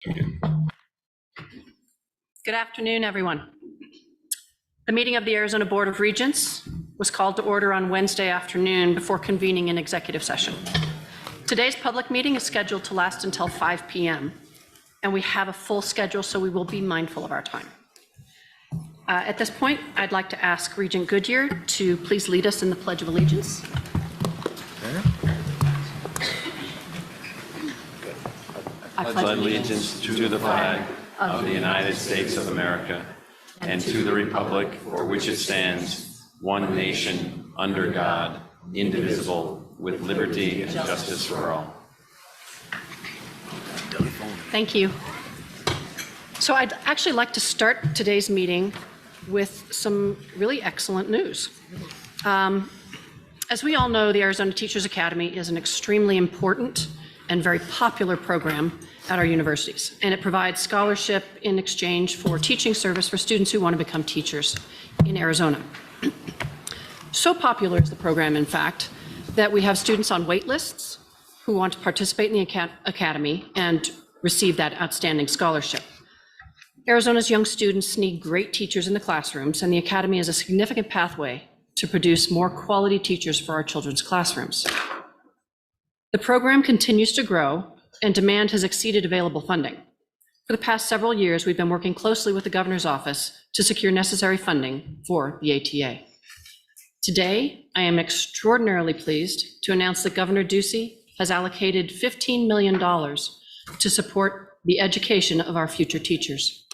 Good afternoon, everyone. The meeting of the Arizona Board of Regents was called to order on Wednesday afternoon before convening an executive session. Today's public meeting is scheduled to last until 5 p.m., and we have a full schedule, so we will be mindful of our time. At this point, I'd like to ask Regent Goodyear to please lead us in the Pledge of Allegiance. I pledge allegiance to the flag of the United States of America and to the republic for which it stands, one nation, under God, indivisible, with liberty and justice for all. Thank you. So I'd actually like to start today's meeting with some really excellent news. As we all know, the Arizona Teachers Academy is an extremely important and very popular program at our universities, and it provides scholarship in exchange for teaching service for students who want to become teachers in Arizona. So popular is the program, in fact, that we have students on wait lists who want to participate in the academy and receive that outstanding scholarship. Arizona's young students need great teachers in the classrooms, and the academy is a significant pathway to produce more quality teachers for our children's classrooms. The program continues to grow, and demand has exceeded available funding. For the past several years, we've been working closely with the governor's office to secure necessary funding for the ATA. Today, I am extraordinarily pleased to announce that Governor Ducey has allocated $15 million to support the education of our future teachers.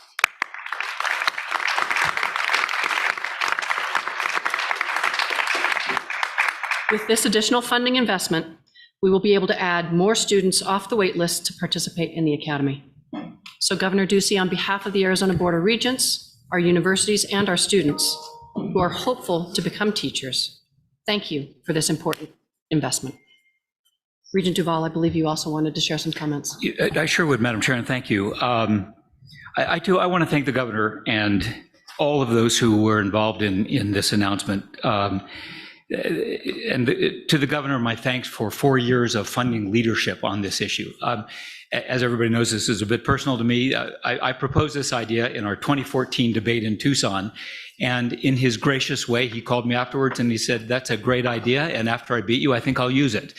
With this additional funding investment, we will be able to add more students off the wait list to participate in the academy. So Governor Ducey, on behalf of the Arizona Board of Regents, our universities, and our students who are hopeful to become teachers, thank you for this important investment. Regent Duval, I believe you also wanted to share some comments. I sure would, Madam Chair, and thank you. I want to thank the governor and all of those who were involved in this announcement. And to the governor, my thanks for 4 years of funding leadership on this issue. As everybody knows, this is a bit personal to me. I proposed this idea in our 2014 debate in Tucson, and in his gracious way, he called me afterwards and he said, "That's a great idea, and after I beat you, I think I'll use it."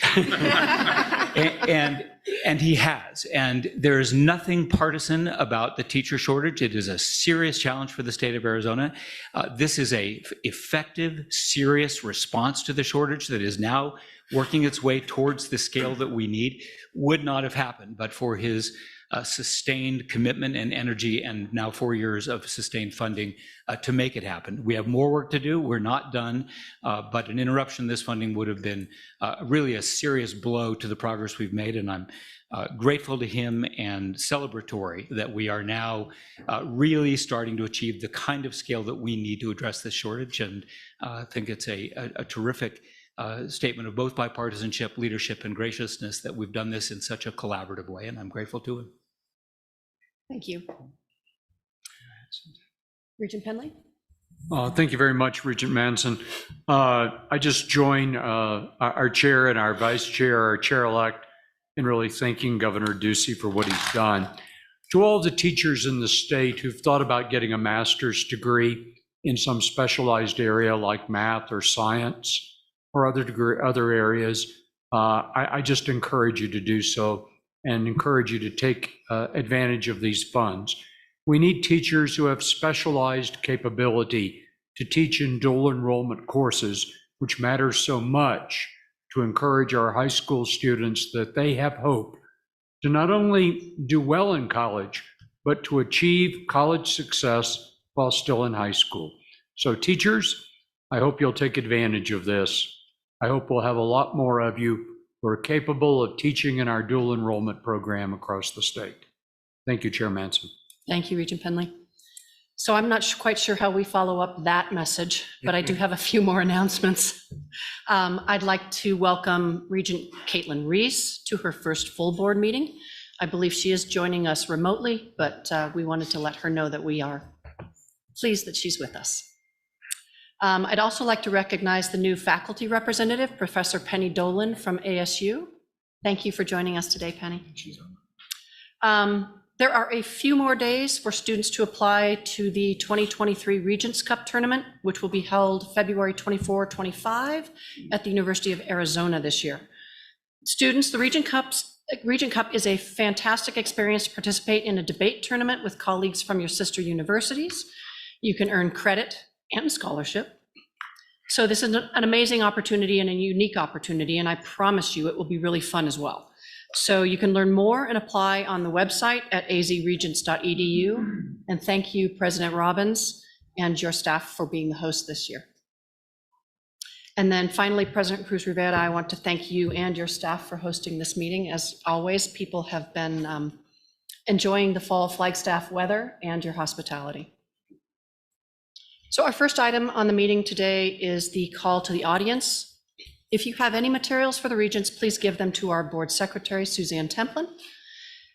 And he has. And there is nothing partisan about the teacher shortage. It is a serious challenge for the state of Arizona. This is a effective, serious response to the shortage that is now working its way towards the scale that we need. Would not have happened but for his sustained commitment and energy, and now 4 years of sustained funding to make it happen. We have more work to do. We're not done, but an interruption in this funding would have been really a serious blow to the progress we've made, and I'm grateful to him and celebratory that we are now really starting to achieve the kind of scale that we need to address this shortage, and I think it's a terrific statement of both bipartisanship, leadership, and graciousness that we've done this in such a collaborative way, and I'm grateful to him. Thank you. Regent Penley? Thank you very much, Regent Manson. I just join our chair and our vice chair, our chair-elect, in really thanking Governor Ducey for what he's done. To all the teachers in the state who've thought about getting a master's degree in some specialized area like math or science or other areas, I just encourage you to do so and encourage you to take advantage of these funds. We need teachers who have specialized capability to teach in dual enrollment courses, which matters so much to encourage our high school students that they have hope to not only do well in college, but to achieve college success while still in high school. So teachers, I hope you'll take advantage of this. I hope we'll have a lot more of you who are capable of teaching in our dual enrollment program across the state. Thank you, Chair Manson. Thank you, Regent Penley. So I'm not quite sure how we follow up that message, but I do have a few more announcements. I'd like to welcome Regent Caitlin Reese to her first full board meeting. I believe she is joining us remotely, but we wanted to let her know that we are pleased that she's with us. I'd also like to recognize the new faculty representative, Professor Penny Dolan from ASU. Thank you for joining us today, Penny. There are a few more days for students to apply to the 2023 Regents Cup tournament, which will be held February 24-25 at the University of Arizona this year. Students, the Regent Cup is a fantastic experience to participate in a debate tournament with colleagues from your sister universities. You can earn credit and scholarship. So this is an amazing opportunity and a unique opportunity, and I promise you it will be really fun as well. So you can learn more and apply on the website at azregents.edu. And thank you, President Robbins, and your staff for being the host this year. And then finally, President Cruz Rivera, I want to thank you and your staff for hosting this meeting. As always, people have been enjoying the fall Flagstaff weather and your hospitality. So our first item on the meeting today is the call to the audience. If you have any materials for the Regents, please give them to our board secretary, Suzanne Templin,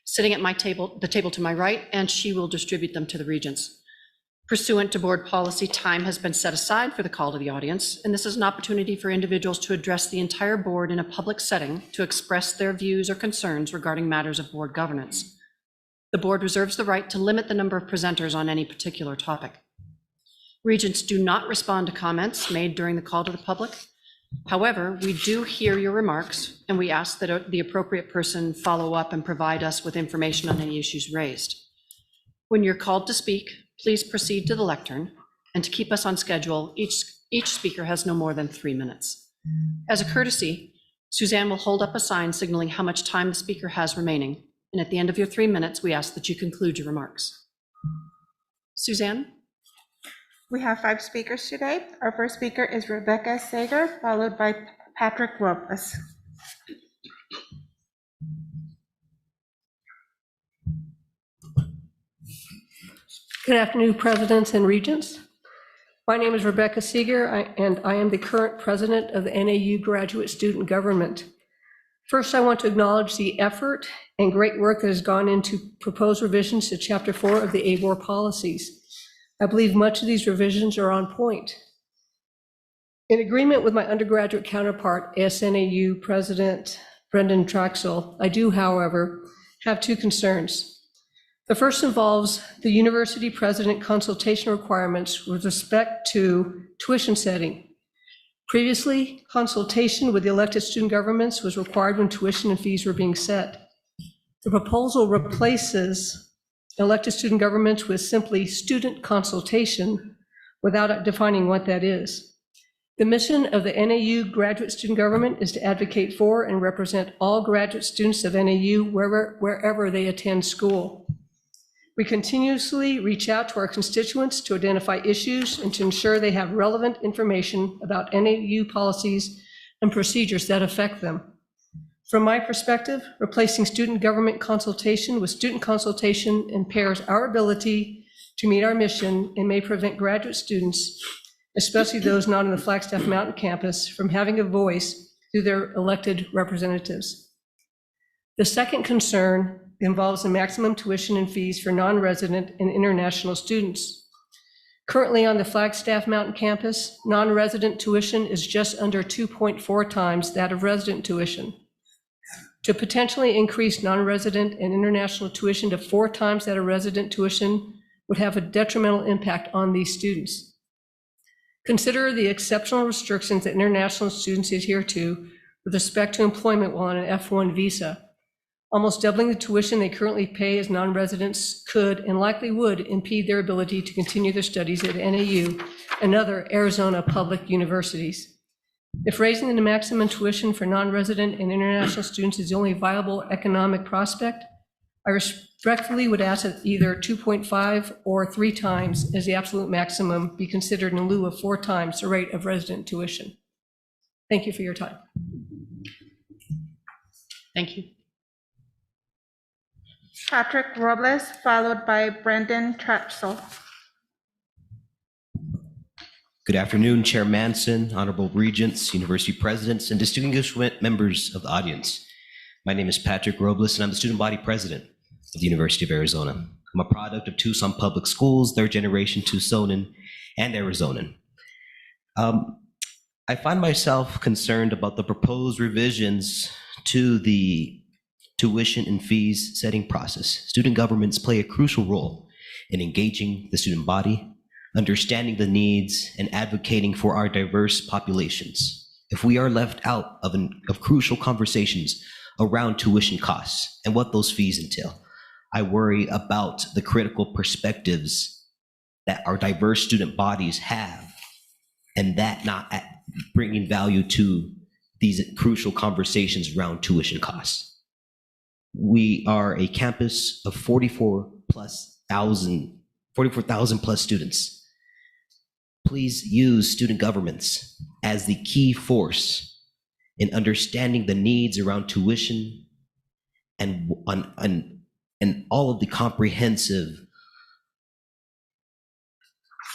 sitting at my table, the table to my right, and she will distribute them to the Regents. Pursuant to board policy, time has been set aside for the call to the audience, and this is an opportunity for individuals to address the entire board in a public setting to express their views or concerns regarding matters of board governance. The board reserves the right to limit the number of presenters on any particular topic. Regents do not respond to comments made during the call to the public. However, we do hear your remarks, and we ask that the appropriate person follow up and provide us with information on any issues raised. When you're called to speak, please proceed to the lectern, and to keep us on schedule, each speaker has no more than 3 minutes. As a courtesy, Suzanne will hold up a sign signaling how much time the speaker has remaining, and at the end of your 3 minutes, we ask that you conclude your remarks. Suzanne? We have 5 speakers today. Our first speaker is Rebecca Sager, followed by Patrick Robles. Good afternoon, presidents and regents. My name is Rebecca Seeger, and I am the current president of the NAU Graduate Student Government. First, I want to acknowledge the effort and great work that has gone into proposed revisions to Chapter 4 of the ABOR policies. I believe much of these revisions are on point. In agreement with my undergraduate counterpart, SNAU President Brendan Traxel, I do, however, have 2 concerns. The first involves the university president consultation requirements with respect to tuition setting. Previously, consultation with the elected student governments was required when tuition and fees were being set. The proposal replaces elected student governments with simply student consultation without defining what that is. The mission of the NAU graduate student government is to advocate for and represent all graduate students of NAU wherever they attend school. We continuously reach out to our constituents to identify issues and to ensure they have relevant information about NAU policies and procedures that affect them. From my perspective, replacing student government consultation with student consultation impairs our ability to meet our mission and may prevent graduate students, especially those not on the Flagstaff Mountain campus, from having a voice through their elected representatives. The second concern involves the maximum tuition and fees for non-resident and international students. Currently on the Flagstaff Mountain campus, non-resident tuition is just under 2.4 times that of resident tuition. To potentially increase non-resident and international tuition to 4 times that of resident tuition would have a detrimental impact on these students. Consider the exceptional restrictions that international students adhere to with respect to employment while on an F1 visa. Almost doubling the tuition they currently pay as non-residents could and likely would impede their ability to continue their studies at NAU and other Arizona public universities. If raising the maximum tuition for non-resident and international students is the only viable economic prospect, I respectfully would ask that either 2.5 or 3 times as the absolute maximum be considered in lieu of 4 times the rate of resident tuition. Thank you for your time. Thank you. Patrick Robles, followed by Brendan Traxel. Good afternoon, Chair Manson, Honorable Regents, University Presidents, and distinguished members of the audience. My name is Patrick Robles, and I'm the Student Body President of the University of Arizona. I'm a product of Tucson Public Schools, 3rd generation Tucsonan and Arizonan. I find myself concerned about the proposed revisions to the tuition and fees setting process, student governments play a crucial role in engaging the student body, understanding the needs, and advocating for our diverse populations. If we are left out of crucial conversations around tuition costs and what those fees entail, I worry about the critical perspectives that our diverse student bodies have, and that not bringing value to these crucial conversations around tuition costs. We are a campus of 44,000 plus students. Please use student governments as the key force in understanding the needs around tuition and all of the comprehensive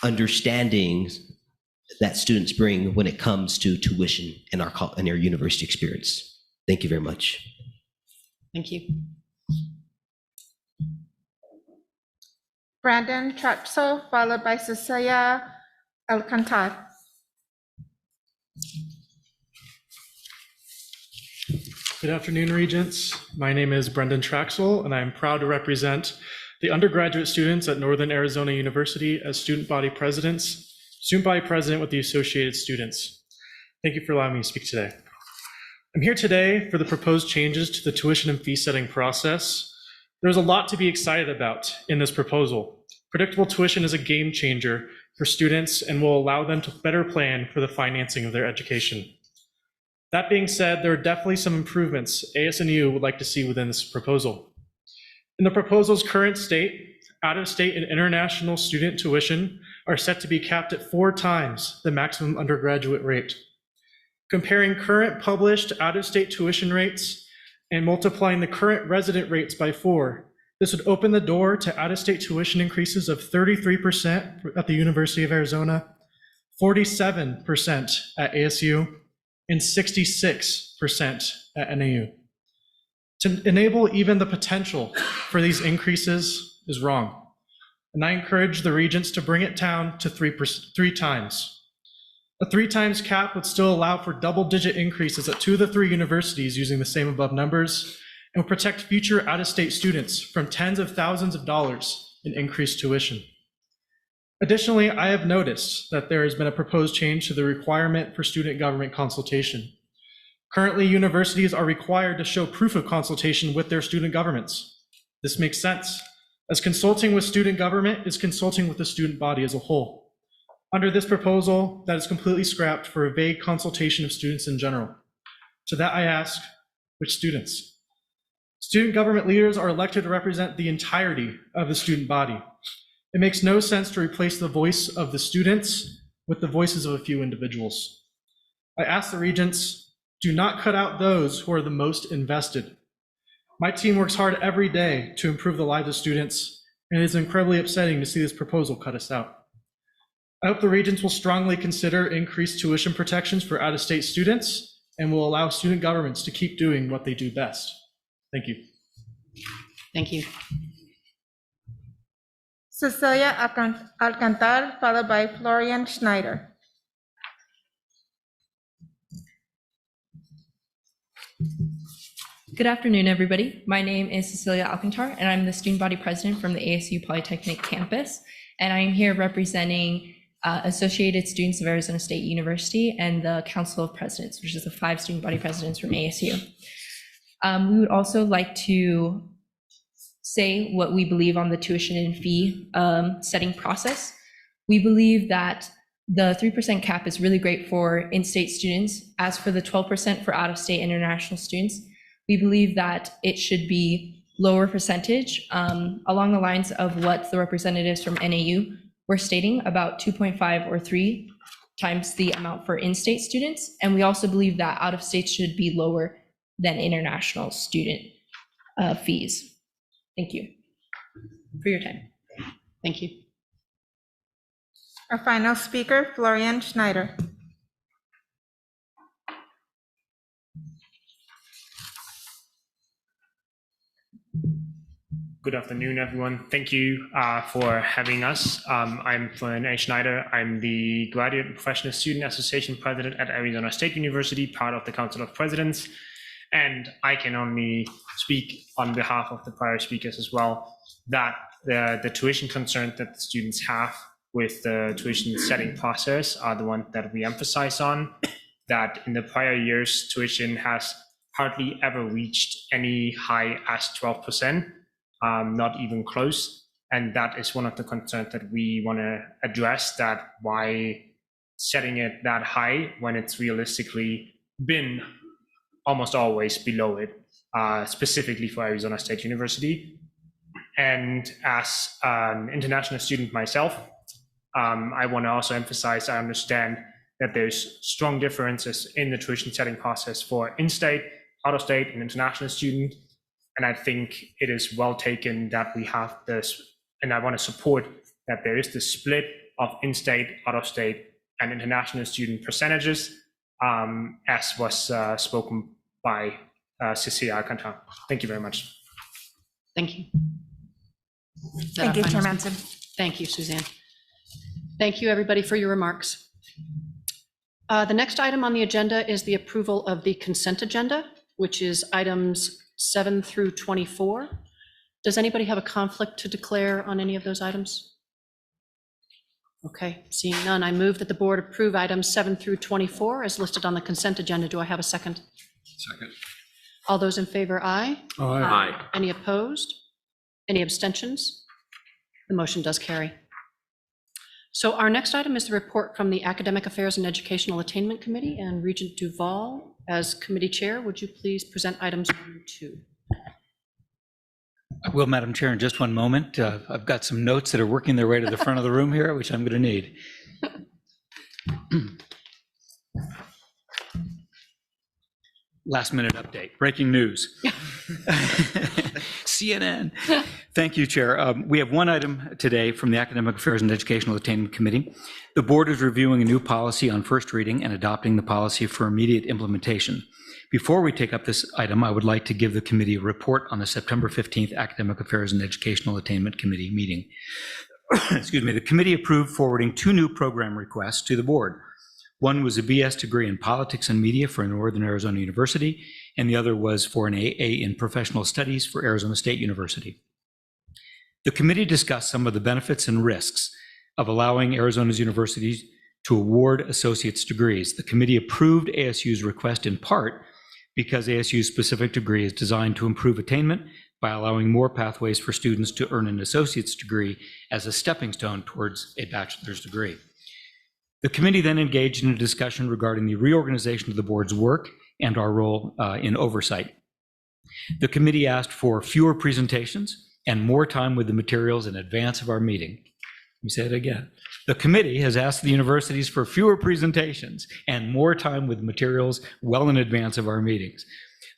understandings that students bring when it comes to tuition in our university experience. Thank you very much. Thank you. Brandon Trachsel, followed by Cecilia Alcantar. Good afternoon, Regents. My name is Brendan Traxel, and I'm proud to represent the undergraduate students at Northern Arizona University as student body president with the Associated Students. Thank you for allowing me to speak today. I'm here today for the proposed changes to the tuition and fee setting process. There's a lot to be excited about in this proposal. Predictable tuition is a game changer for students and will allow them to better plan for the financing of their education. That being said, there are definitely some improvements ASNU would like to see within this proposal. In the proposal's current state, out-of-state and international student tuition are set to be capped at 4 times the maximum undergraduate rate. Comparing current published out-of-state tuition rates and multiplying the current resident rates by 4, this would open the door to out-of-state tuition increases of 33% at the University of Arizona, 47% at ASU, and 66% at NAU. To enable even the potential for these increases is wrong, and I encourage the regents to bring it down to 3 times. A 3 times cap would still allow for double-digit increases at 2 of the 3 universities using the same above numbers, and will protect future out-of-state students from tens of thousands of dollars in increased tuition. Additionally, I have noticed that there has been a proposed change to the requirement for student government consultation. Currently, universities are required to show proof of consultation with their student governments. This makes sense, as consulting with student government is consulting with the student body as a whole. Under this proposal, that is completely scrapped for a vague consultation of students in general. To that I ask, which students? Student government leaders are elected to represent the entirety of the student body. It makes no sense to replace the voice of the students with the voices of a few individuals. I ask the regents, do not cut out those who are the most invested. My team works hard every day to improve the lives of students, and it is incredibly upsetting to see this proposal cut us out. I hope the regents will strongly consider increased tuition protections for out-of-state students and will allow student governments to keep doing what they do best. Thank you. Thank you. Cecilia Alcantar, followed by Florian Schneider. Good afternoon, everybody. My name is Cecilia Alcantar, and I'm the student body president from the ASU Polytechnic campus. And I am here representing Associated Students of Arizona State University and the Council of Presidents, which is the 5 student body presidents from ASU. We would also like to say what we believe on the tuition and fee setting process. We believe that the 3% cap is really great for in-state students. As for the 12% for out-of-state international students, we believe that it should be lower percentage along the lines of what the representatives from NAU were stating, about 2.5 or 3 times the amount for in-state students. And we also believe that out-of-state should be lower than international student fees. Thank you for your time. Thank you. Our final speaker, Florian Schneider. Good afternoon, everyone. Thank you for having us. I'm Florian A. Schneider. I'm the Graduate Professional Student Association President at Arizona State University, part of the Council of Presidents. And I can only speak on behalf of the prior speakers as well, that the tuition concerns that the students have with the tuition setting process are the ones that we emphasize on, that in the prior years, tuition has hardly ever reached any high as 12%, not even close. And that is one of the concerns that we want to address, that why setting it that high when it's realistically been almost always below it, specifically for Arizona State University. And as an international student myself, I want to also emphasize, I understand that there's strong differences in the tuition setting process for in-state, out-of-state, and international student. And I think it is well taken that we have this, and I want to support that there is the split of in-state, out-of-state, and international student percentages, as was spoken by Cecilia Alcantara. Thank you very much. Thank you. Thank you, Chair Manson. Thank you, Suzanne. Thank you, everybody, for your remarks. The next item on the agenda is the approval of the consent agenda, which is items 7 through 24. Does anybody have a conflict to declare on any of those items? Okay, seeing none, I move that the board approve items 7 through 24 as listed on the consent agenda. Do I have a second? Second. All those in favor, aye. Aye. Any opposed? Any abstentions? The motion does carry. So our next item is the report from the Academic Affairs and Educational Attainment Committee, and Regent Duval, as committee chair, would you please present items 1 and 2? I will, Madam Chair, in just one moment. I've got some notes that are working their way to the front of the room here, which I'm going to need. Last minute update, breaking news. CNN. Thank you, Chair. We have one item today from the Academic Affairs and Educational Attainment Committee. The board is reviewing a new policy on first reading and adopting the policy for immediate implementation. Before we take up this item, I would like to give the committee a report on the September 15th Academic Affairs and Educational Attainment Committee meeting. Excuse me, the committee approved forwarding 2 new program requests to the board. One was a BS degree in politics and media for Northern Arizona University, and the other was for an AA in professional studies for Arizona State University. The committee discussed some of the benefits and risks of allowing Arizona's universities to award associate's degrees. The committee approved ASU's request in part because ASU's specific degree is designed to improve attainment by allowing more pathways for students to earn an associate's degree as a stepping stone towards a bachelor's degree. The committee then engaged in a discussion regarding the reorganization of the board's work and our role in oversight. The committee asked for fewer presentations and more time with the materials in advance of our meeting. Let me say it again. The committee has asked the universities for fewer presentations and more time with materials well in advance of our meetings.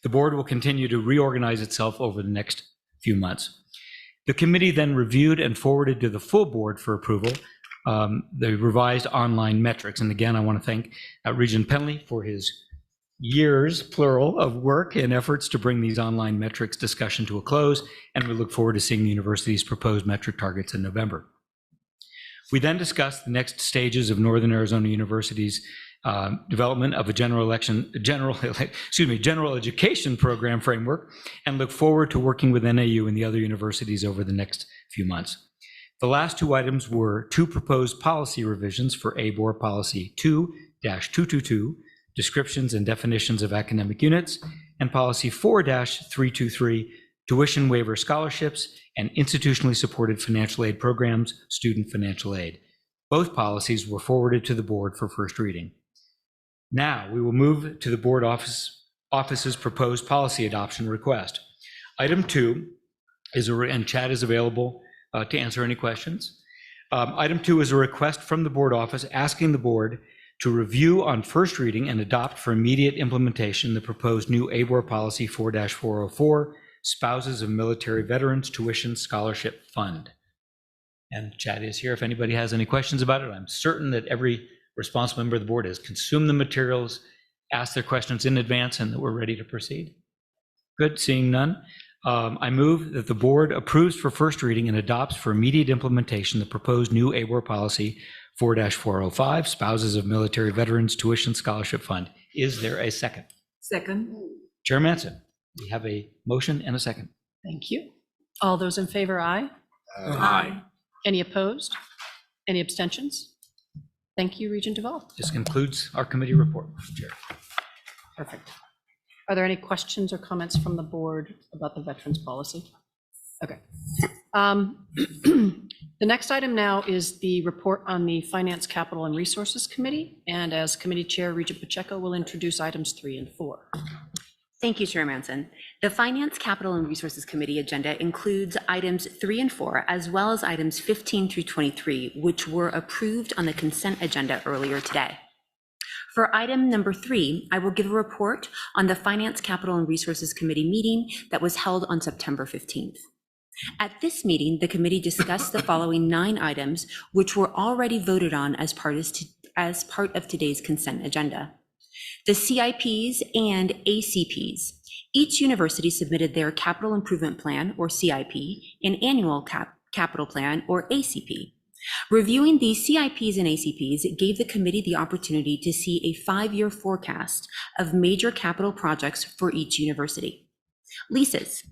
The board will continue to reorganize itself over the next few months. The committee then reviewed and forwarded to the full board for approval the revised online metrics. And again, I want to thank Regent Penley for his years, plural, of work and efforts to bring these online metrics discussion to a close, and we look forward to seeing the university's proposed metric targets in November. We then discussed the next stages of Northern Arizona University's development of a general education program framework, and look forward to working with NAU and the other universities over the next few months. The last 2 items were 2 proposed policy revisions for ABOR Policy 2-222, Descriptions and Definitions of Academic Units, and Policy 4-323, Tuition Waiver Scholarships and Institutionally Supported Financial Aid Programs, Student Financial Aid. Both policies were forwarded to the board for first reading. Now we will move to the board office's proposed policy adoption request. Item 2 is, and Chad is available to answer any questions. Item 2 is a request from the board office asking the board to review on first reading and adopt for immediate implementation the proposed new ABOR Policy 4-404, Spouses of Military Veterans Tuition Scholarship Fund. And Chad is here if anybody has any questions about it. I'm certain that every responsible member of the board has consumed the materials, asked their questions in advance, and that we're ready to proceed. Good, seeing none. I move that the board approves for first reading and adopts for immediate implementation the proposed new ABOR Policy 4-405, Spouses of Military Veterans Tuition Scholarship Fund. Is there a second? Second. Chair Manson, we have a motion and a second. Thank you. All those in favor, aye. Aye. Any opposed? Any abstentions? Thank you, Regent Duvall. This concludes our committee report, Madam Chair. Perfect. Are there any questions or comments from the board about the veterans policy? Okay. The next item now is the report on the Finance, Capital, and Resources Committee. And as committee chair, Regent Pacheco will introduce items 3 and 4. Thank you, Chair Manson. The Finance, Capital, and Resources Committee agenda includes items 3 and 4, as well as items 15 through 23, which were approved on the consent agenda earlier today. For item number 3, I will give a report on the Finance, Capital, and Resources Committee meeting that was held on September 15th. At this meeting, the committee discussed the following 9 items, which were already voted on as part of today's consent agenda. The CIPs and ACPs. Each university submitted their Capital Improvement Plan, or CIP, and Annual Capital Plan, or ACP. Reviewing these CIPs and ACPs gave the committee the opportunity to see a 5-year forecast of major capital projects for each university. Leases.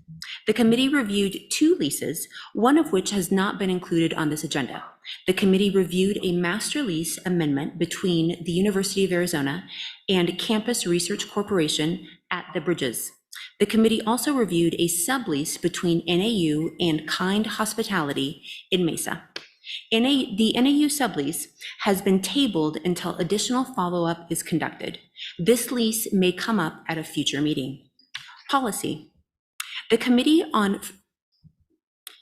The committee reviewed 2 leases, one of which has not been included on this agenda. The committee reviewed a master lease amendment between the University of Arizona and Campus Research Corporation at the Bridges. The committee also reviewed a sublease between NAU and Kind Hospitality in Mesa. The NAU sublease has been tabled until additional follow-up is conducted. This lease may come up at a future meeting. Policy. The committee on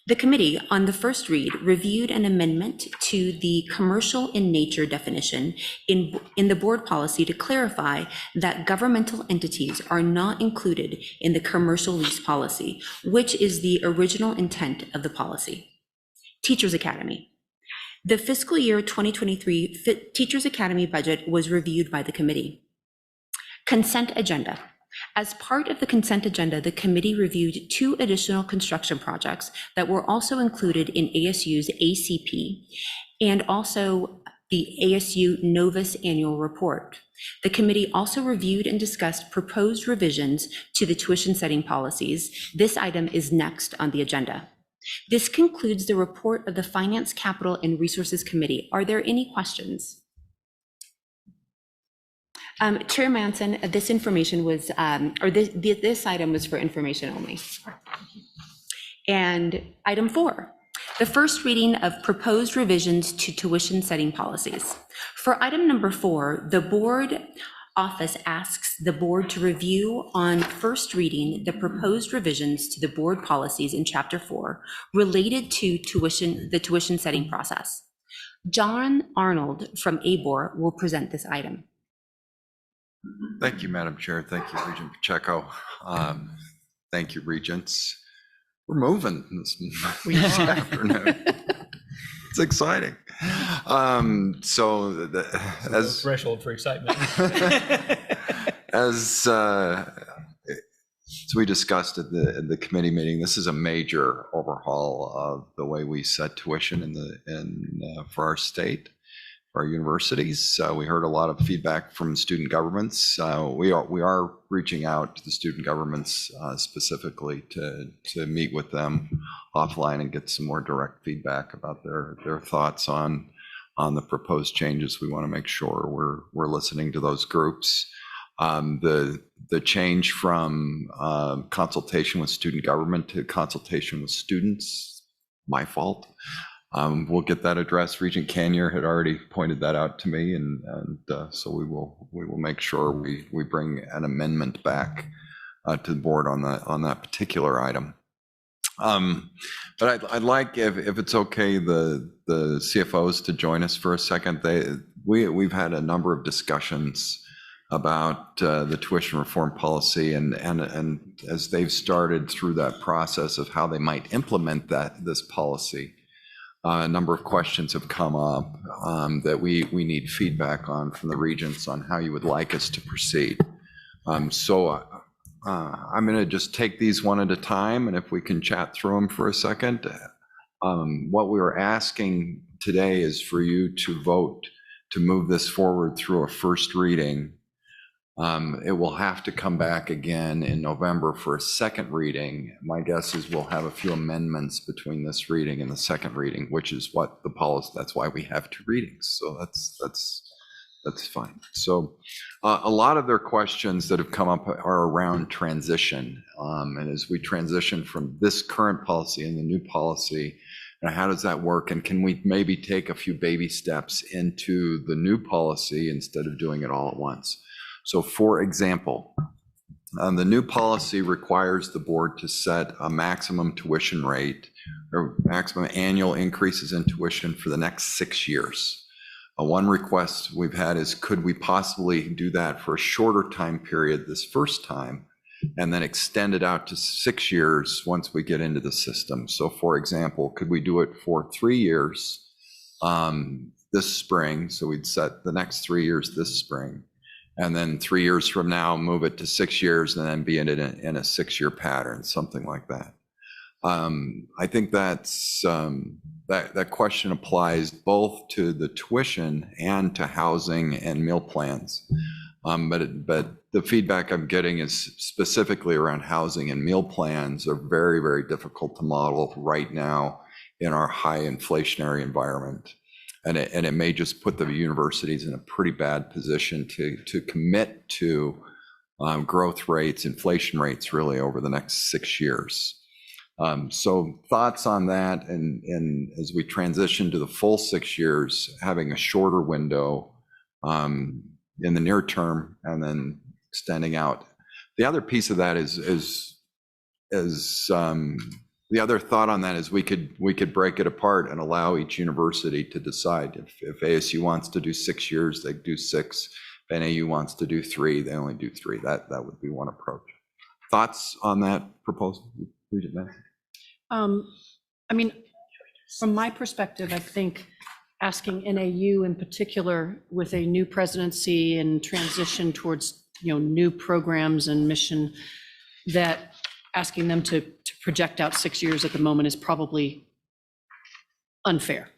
the first read reviewed an amendment to the commercial in nature definition in the board policy to clarify that governmental entities are not included in the commercial lease policy, which is the original intent of the policy. Teachers Academy. The fiscal year 2023 Teachers Academy budget was reviewed by the committee. Consent agenda. As part of the consent agenda, the committee reviewed 2 additional construction projects that were also included in ASU's ACP and also the ASU Novus annual report. The committee also reviewed and discussed proposed revisions to the tuition setting policies. This item is next on the agenda. This concludes the report of the Finance, Capital, and Resources Committee. Are there any questions? Chair Manson, this information was, this item was for information only. And item 4, the first reading of proposed revisions to tuition setting policies. For item number 4, the board office asks the board to review on first reading the proposed revisions to the board policies in Chapter 4 related to the tuition setting process. John Arnold from ABOR will present this item. Thank you, Madam Chair. Thank you, Regent Pacheco. Thank you, Regents. We're moving this afternoon. It's exciting. As threshold for excitement. As we discussed at the committee meeting, this is a major overhaul of the way we set tuition for our state, for our universities. We heard a lot of feedback from student governments. We are reaching out to the student governments specifically to meet with them offline and get some more direct feedback about their thoughts on the proposed changes. We want to make sure we're listening to those groups. The change from consultation with student government to consultation with students, my fault. We'll get that addressed. Regent Canier had already pointed that out to me, and so we will make sure we bring an amendment back to the board on that particular item. But I'd like, if it's okay, the CFOs to join us for a second. We've had a number of discussions about the tuition reform policy, and as they've started through that process of how they might implement this policy. A number of questions have come up that we need feedback on from the regents on how you would like us to proceed. So I'm going to just take these one at a time, and if we can chat through them for a second. What we were asking today is for you to vote to move this forward through a first reading It will have to come back again in November for a second reading. My guess is we'll have a few amendments between this reading and the second reading, which is what the policy, that's why we have 2 readings. So that's fine. So a lot of their questions that have come up are around transition. And as we transition from this current policy and the new policy, how does that work? And can we maybe take a few baby steps into the new policy instead of doing it all at once? So for example, the new policy requires the board to set a maximum tuition rate or maximum annual increases in tuition for the next 6 years. One request we've had is, could we possibly do that for a shorter time period this first time and then extend it out to 6 years once we get into the system? So for example, could we do it for 3 years this spring? So we'd set the next 3 years this spring. And then 3 years from now, move it to 6 years and then be in a 6-year pattern, something like that. I think that's that question applies both to the tuition and to housing and meal plans. But the feedback I'm getting is specifically around housing and meal plans are very, very difficult to model right now in our high inflationary environment. And it may just put the universities in a pretty bad position to commit to growth rates, inflation rates really over the next 6 years. So thoughts on that, and as we transition to the full 6 years, having a shorter window in the near term and then extending out. The other piece of that is the other thought on that is we could break it apart and allow each university to decide. If ASU wants to do 6 years, they do 6. If NAU wants to do 3, they only do 3. That would be one approach. Thoughts on that proposal, Regent Massey? I mean, from my perspective, I think asking NAU in particular with a new presidency and transition towards, new programs and mission, that asking them to project out 6 years at the moment is probably unfair.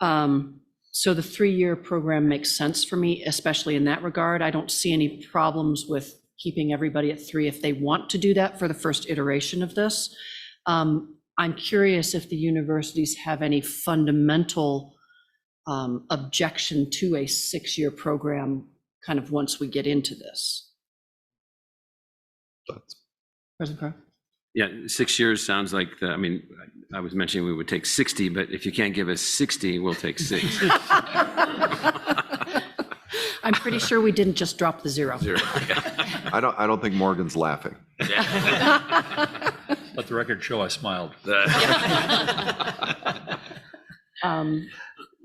So the 3-year program makes sense for me, especially in that regard. I don't see any problems with keeping everybody at 3 if they want to do that for the first iteration of this. I'm curious if the universities have any fundamental objection to a 6-year program kind of once we get into this. President Carr? Yeah, 6 years sounds like I was mentioning we would take 60, but if you can't give us 60, we'll take 6. I'm pretty sure we didn't just drop the 0. I don't think Morgan's laughing. Let the record show I smiled.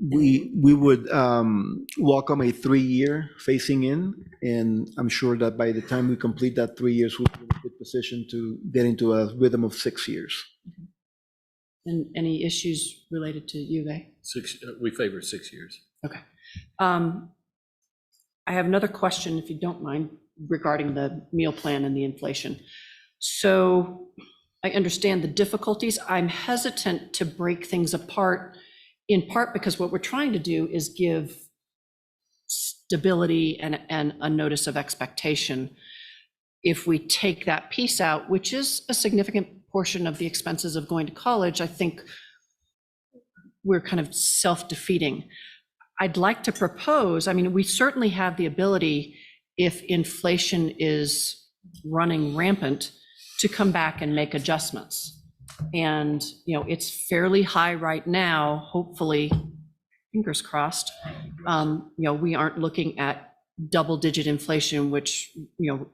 We would welcome a 3-year phasing in, and I'm sure that by the time we complete that 3 years, we'll be in a good position to get into a rhythm of 6 years. And any issues related to U of A? We favor 6 years. Okay. I have another question, if you don't mind, regarding the meal plan and the inflation. So I understand the difficulties. I'm hesitant to break things apart, in part because what we're trying to do is give stability and a notice of expectation. If we take that piece out, which is a significant portion of the expenses of going to college, I think we're kind of self-defeating. I'd like to propose, we certainly have the ability, if inflation is running rampant, to come back and make adjustments. And, it's fairly high right now, hopefully, fingers crossed, we aren't looking at double-digit inflation, which,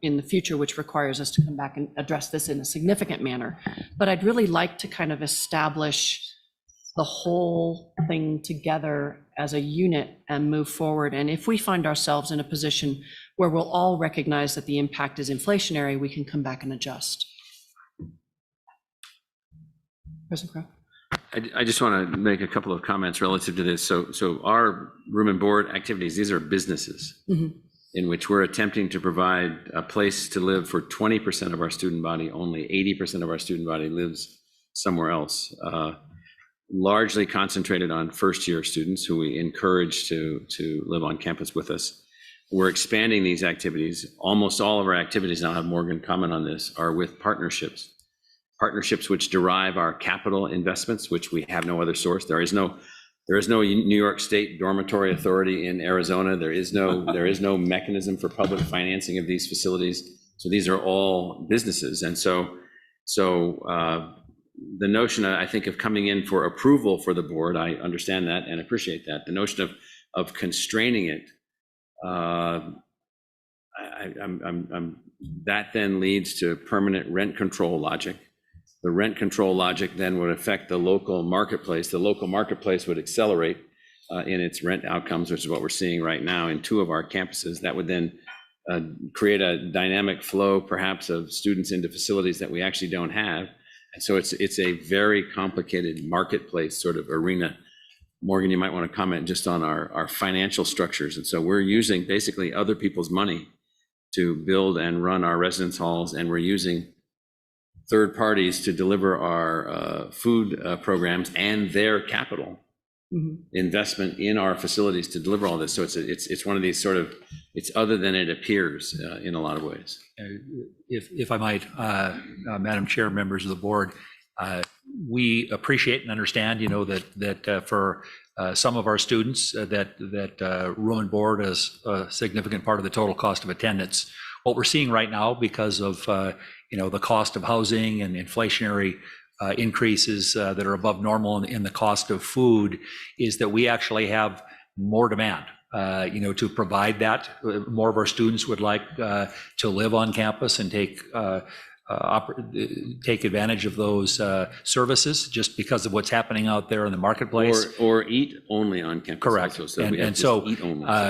in the future, which requires us to come back and address this in a significant manner. But I'd really like to kind of establish the whole thing together as a unit and move forward. And if we find ourselves in a position where we'll all recognize that the impact is inflationary, we can come back and adjust. President Crowe? I just want to make a couple of comments relative to this. So our room and board activities, these are businesses in which we're attempting to provide a place to live for 20% of our student body. Only 80% of our student body lives somewhere else, largely concentrated on first-year students who we encourage to live on campus with us. we're expanding these activities. Almost all of our activities, and I'll have Morgan comment on this, are with partnerships. Partnerships which derive our capital investments, which we have no other source. There is no New York State dormitory authority in Arizona. There is no mechanism for public financing of these facilities. So these are all businesses. And so the notion, I think, of coming in for approval for the board, I understand that and appreciate that. The notion of constraining it, that then leads to permanent rent control logic. The rent control logic then would affect the local marketplace. The local marketplace would accelerate in its rent outcomes, which is what we're seeing right now in 2 of our campuses. That would then create a dynamic flow, perhaps, of students into facilities that we actually don't have. And so it's a very complicated marketplace sort of arena. Morgan, you might want to comment just on our financial structures. And so we're using basically other people's money to build and run our residence halls, and we're using third parties to deliver our food programs and their capital investment in our facilities to deliver all this. So it's one of these sort of, it's other than it appears in a lot of ways. If I might, Madam Chair, members of the board, we appreciate and understand, that for some of our students that room and board is a significant part of the total cost of attendance. What we're seeing right now, because of the cost of housing and inflationary increases that are above normal in the cost of food, is that we actually have more demand. To provide that. More of our students would like to live on campus and take advantage of those services, just because of what's happening out there in the marketplace. Or eat only on campus. Correct. Also, So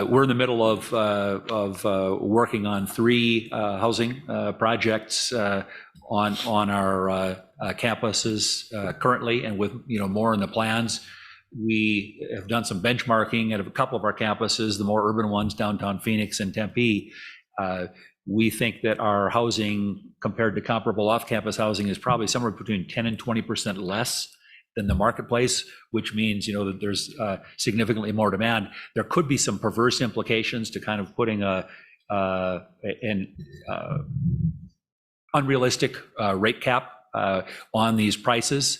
we're in the middle of working on 3 housing projects on our campuses currently, and with more in the plans. We have done some benchmarking at a couple of our campuses, the more urban ones, downtown Phoenix and Tempe. We think that our housing compared to comparable off-campus housing is probably somewhere between 10 and 20% less than the marketplace, which means, that there's significantly more demand. There could be some perverse implications to kind of putting an unrealistic rate cap on these prices.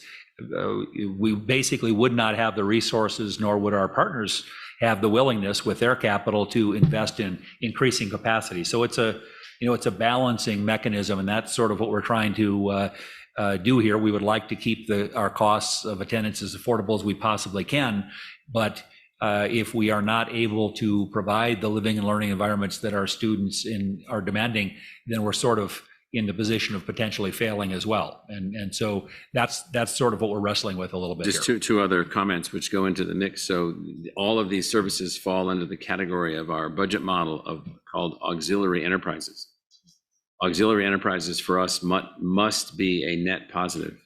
We basically would not have the resources, nor would our partners have the willingness with their capital to invest in increasing capacity. So it's a balancing mechanism, and that's sort of what we're trying to do here. We would like to keep our costs of attendance as affordable as we possibly can, but if we are not able to provide the living and learning environments that our students are demanding, then we're sort of in the position of potentially failing as well. And so that's sort of what we're wrestling with a little bit. Just here. two other comments which go into the mix. So all of these services fall under the category of our budget model called auxiliary enterprises. Auxiliary enterprises for us must be a net positive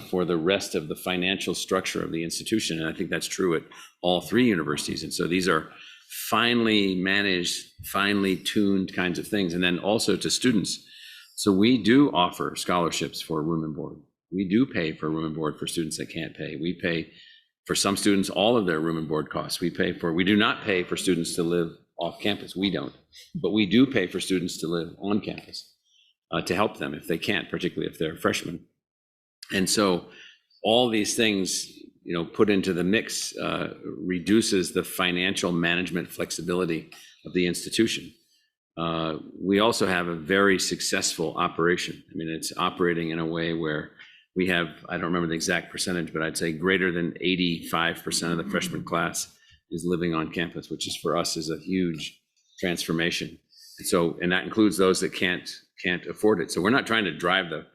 for the rest of the financial structure of the institution. And I think that's true at all 3 universities. And so these are finely managed, finely tuned kinds of things. And then also to students. So we do offer scholarships for room and board. We do pay for room and board for students that can't pay. We pay for some students all of their room and board costs. We do not pay for students to live off campus. We don't, but we do pay for students to live on campus to help them if they can't, particularly if they're freshmen. And so all these things, put into the mix reduces the financial management flexibility of the institution. We also have a very successful operation. I mean, it's operating in a way where we have, I don't remember the exact percentage, but I'd say greater than 85% of the freshman class is living on campus, which is for us is a huge transformation. And that includes those that can't afford it. So we're not trying to drive the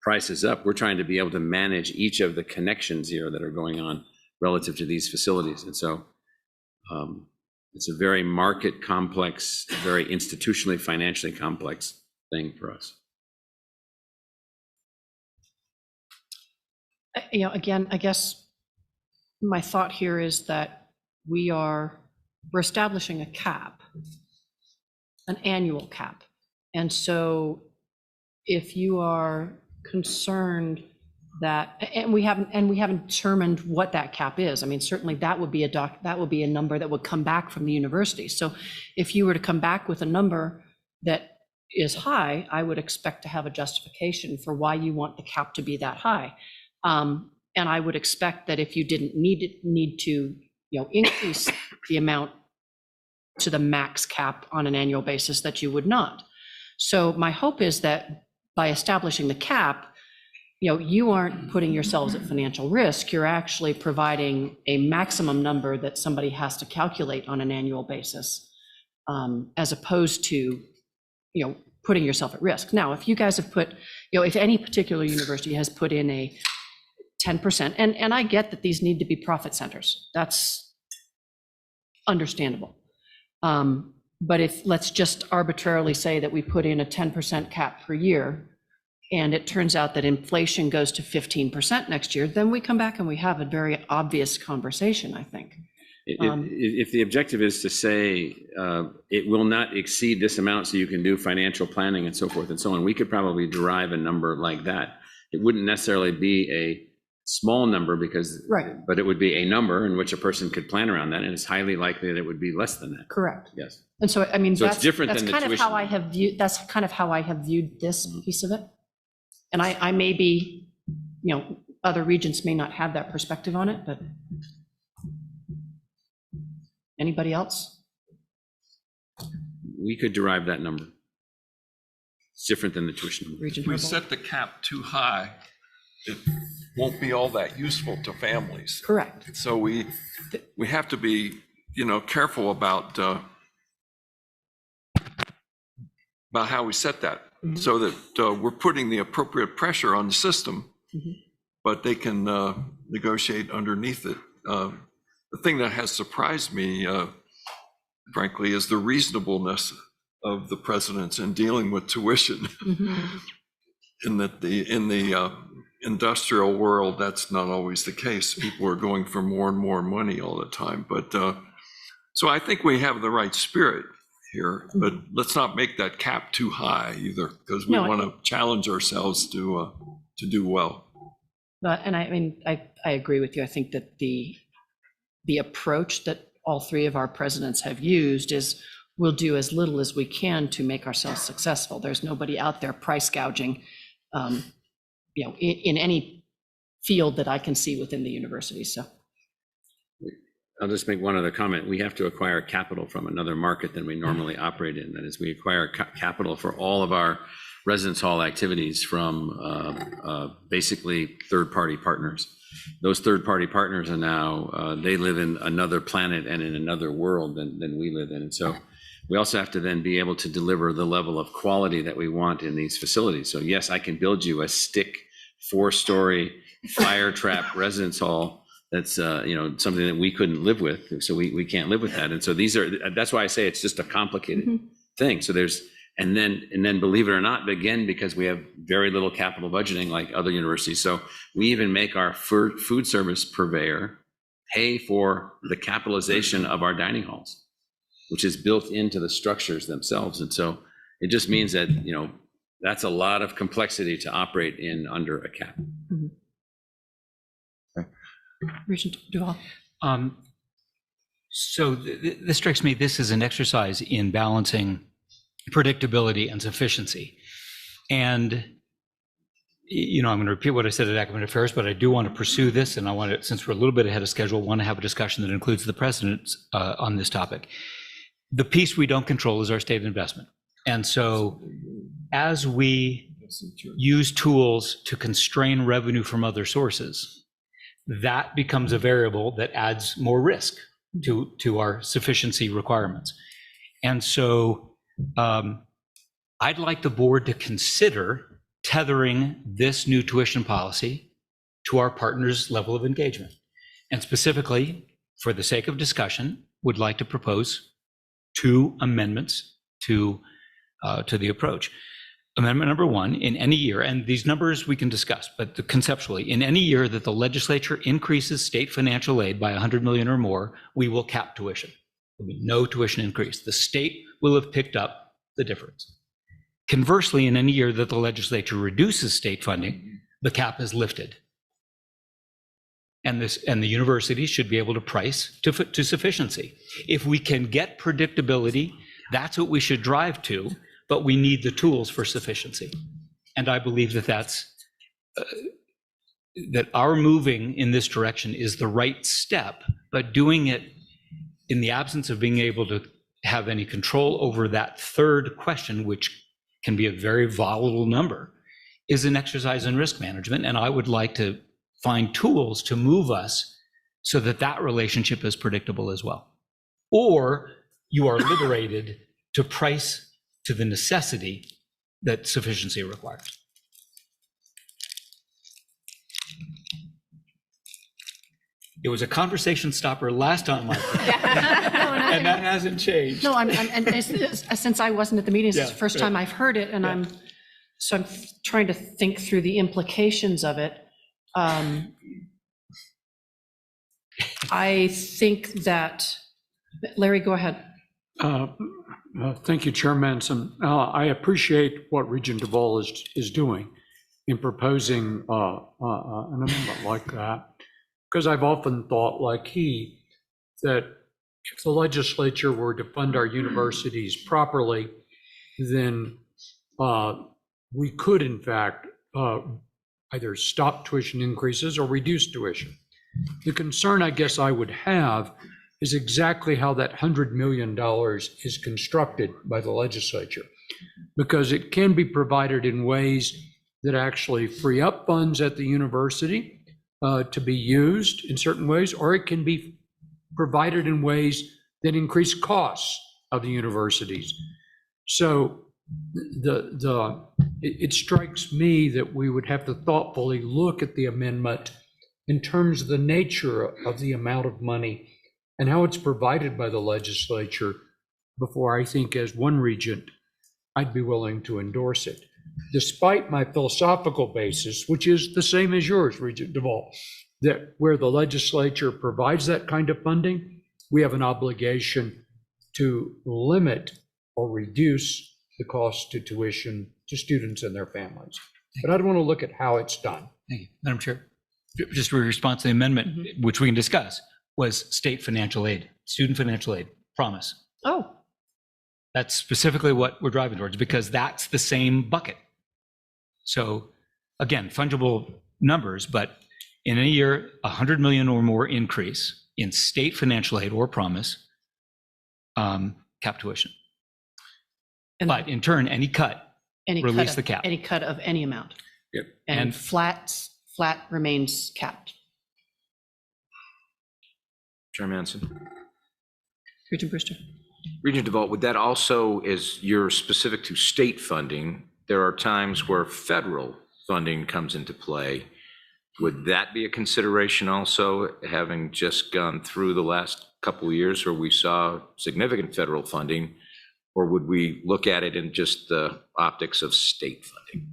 prices up. We're trying to be able to manage each of the connections here that are going on relative to these facilities. And so it's a very market complex, very institutionally, financially complex thing for us. Again, I guess my thought here is that we're establishing a cap, an annual cap. And so if you are concerned that, and we haven't determined what that cap is. I mean, certainly that would be a number that would come back from the university. So if you were to come back with a number that is high, I would expect to have a justification for why you want the cap to be that high. And I would expect that if you didn't need to, increase the amount to the max cap on an annual basis, that you would not. So my hope is that by establishing the cap, you aren't putting yourselves at financial risk. You're actually providing a maximum number that somebody has to calculate on an annual basis, as opposed to, putting yourself at risk. Now, if you guys have put, if any particular university has put in a 10%, and I get that these need to be profit centers, that's understandable. But if, let's just arbitrarily say that we put in a 10% cap per year, and it turns out that inflation goes to 15% next year, then we come back and we have a very obvious conversation, I think. If the objective is to say it will not exceed this amount so you can do financial planning and so forth and so on, we could probably derive a number like that. It wouldn't necessarily be a small number but it would be a number in which a person could plan around that, and it's highly likely that it would be less than that. Correct. Yes. And so, I mean, so it's different than the kind of tuition. how I have viewed, that's kind of how I have viewed this piece of it. And I may be, other regions may not have that perspective on it, but anybody else? We could derive that number. It's different than the tuition number. If we set the cap too high, it won't be all that useful to families. Correct. So we have to be, careful about how we set that, so that we're putting the appropriate pressure on the system, but they can negotiate underneath it. The thing that has surprised me, frankly, is the reasonableness of the presidents in dealing with tuition. In the industrial world, that's not always the case. People are going for more and more money all the time. But so I think we have the right spirit here, but let's not make that cap too high either, because we want to challenge ourselves to do well. And I mean, I agree with you. I think that the approach that all three of our presidents have used is we'll do as little as we can to make ourselves successful. There's nobody out there price gouging, in any field that I can see within the university. So I'll just make one other comment. We have to acquire capital from another market than we normally operate in. That is, we acquire capital for all of our residence hall activities from basically third-party partners. Those third-party partners are now, they live in another planet and in another world than we live in. And so we also have to then be able to deliver the level of quality that we want in these facilities. So yes, I can build you a stick 4-story fire trap residence hall that's something that we couldn't live with. So we can't live with that. And so that's why I say it's just a complicated thing. So and then believe it or not, again, because we have very little capital budgeting like other universities. So we even make our food service purveyor pay for the capitalization of our dining halls, which is built into the structures themselves. And so it just means that, that's a lot of complexity to operate in under a cap. Regent Duval. So this strikes me, this is an exercise in balancing predictability and sufficiency. And, I'm going to repeat what I said at Academic Affairs, but I do want to pursue this, and I want to, since we're a little bit ahead of schedule, want to have a discussion that includes the presidents on this topic. The piece we don't control is our state investment. And so as we use tools to constrain revenue from other sources, that becomes a variable that adds more risk to our sufficiency requirements. And so I'd like the board to consider tethering this new tuition policy to our partners' level of engagement. And specifically, for the sake of discussion, would like to propose 2 amendments to the approach. Amendment number 1, in any year, and these numbers we can discuss, but conceptually, in any year that the legislature increases state financial aid by 100 million or more, we will cap tuition. There will be no tuition increase. The state will have picked up the difference. Conversely, in any year that the legislature reduces state funding, the cap is lifted and the universities should be able to price to sufficiency. If we can get predictability, that's what we should drive to, but we need the tools for sufficiency. And I believe that that our moving in this direction is the right step, but doing it in the absence of being able to have any control over that third question, which can be a very volatile number, is an exercise in risk management. And I would like to find tools to move us so that that relationship is predictable as well. Or you are liberated to price to the necessity that sufficiency requires. It was a conversation stopper last time, and that hasn't changed. No, since I wasn't at the meetings, it's the first time I've heard it, and I'm trying to think through the implications of it. I think that, Larry, go ahead. Thank you, Chair Manson. I appreciate what Regent Duvall is doing in proposing an amendment like that, because I've often thought, like he, that if the legislature were to fund our universities properly, then we could, in fact, either stop tuition increases or reduce tuition. The concern I guess I would have is exactly how that $100 million is constructed by the legislature, because it can be provided in ways that actually free up funds at the university to be used in certain ways, or it can be provided in ways that increase costs of the universities. So it strikes me that we would have to thoughtfully look at the amendment in terms of the nature of the amount of money and how it's provided by the legislature before I think, as one regent, I'd be willing to endorse it. Despite my philosophical basis, which is the same as yours, Regent Duvall, that where the legislature provides that kind of funding, we have an obligation to limit or reduce the cost to tuition to students and their families. But I don't want to look at how it's done. Thank you, Madam Chair. Just a response to the amendment, which we can discuss, was state financial aid, student financial aid, promise. Oh. That's specifically what we're driving towards, because that's the same bucket. So again, fungible numbers, but in a year, 100 million or more increase in state financial aid or promise, cap tuition. But in turn, any cut, release the cap. Any cut of any amount. Yep. And flat remains capped. Chair Manson. Regent Brewster. Regent DeVault, would that also, as you're specific to state funding, there are times where federal funding comes into play. Would that be a consideration also, having just gone through the last couple of years where we saw significant federal funding, or would we look at it in just the optics of state funding?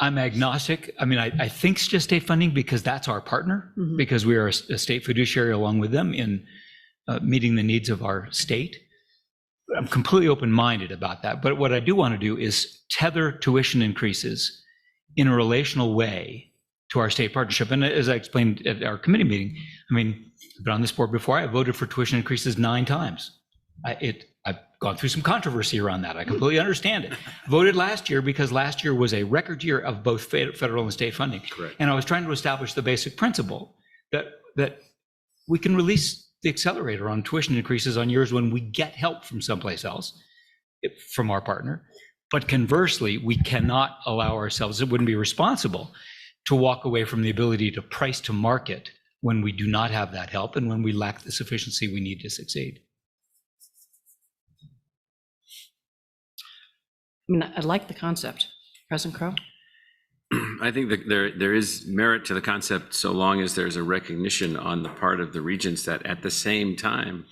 I'm agnostic. I mean, I think it's just state funding because that's our partner, because we are a state fiduciary along with them in meeting the needs of our state. I'm completely open-minded about that. But what I do want to do is tether tuition increases in a relational way to our state partnership. And as I explained at our committee meeting, I mean, I've been on this board before. I voted for tuition increases 9 times. I've gone through some controversy around that. I completely understand it. Voted last year because last year was a record year of both federal and state funding. Correct. And I was trying to establish the basic principle that we can release the accelerator on tuition increases on years when we get help from someplace else, from our partner. But conversely, we cannot allow ourselves, it wouldn't be responsible, to walk away from the ability to price to market when we do not have that help and when we lack the sufficiency we need to succeed. I mean, I like the concept. President Crow? I think that there is merit to the concept so long as there's a recognition on the part of the regents that at the same time,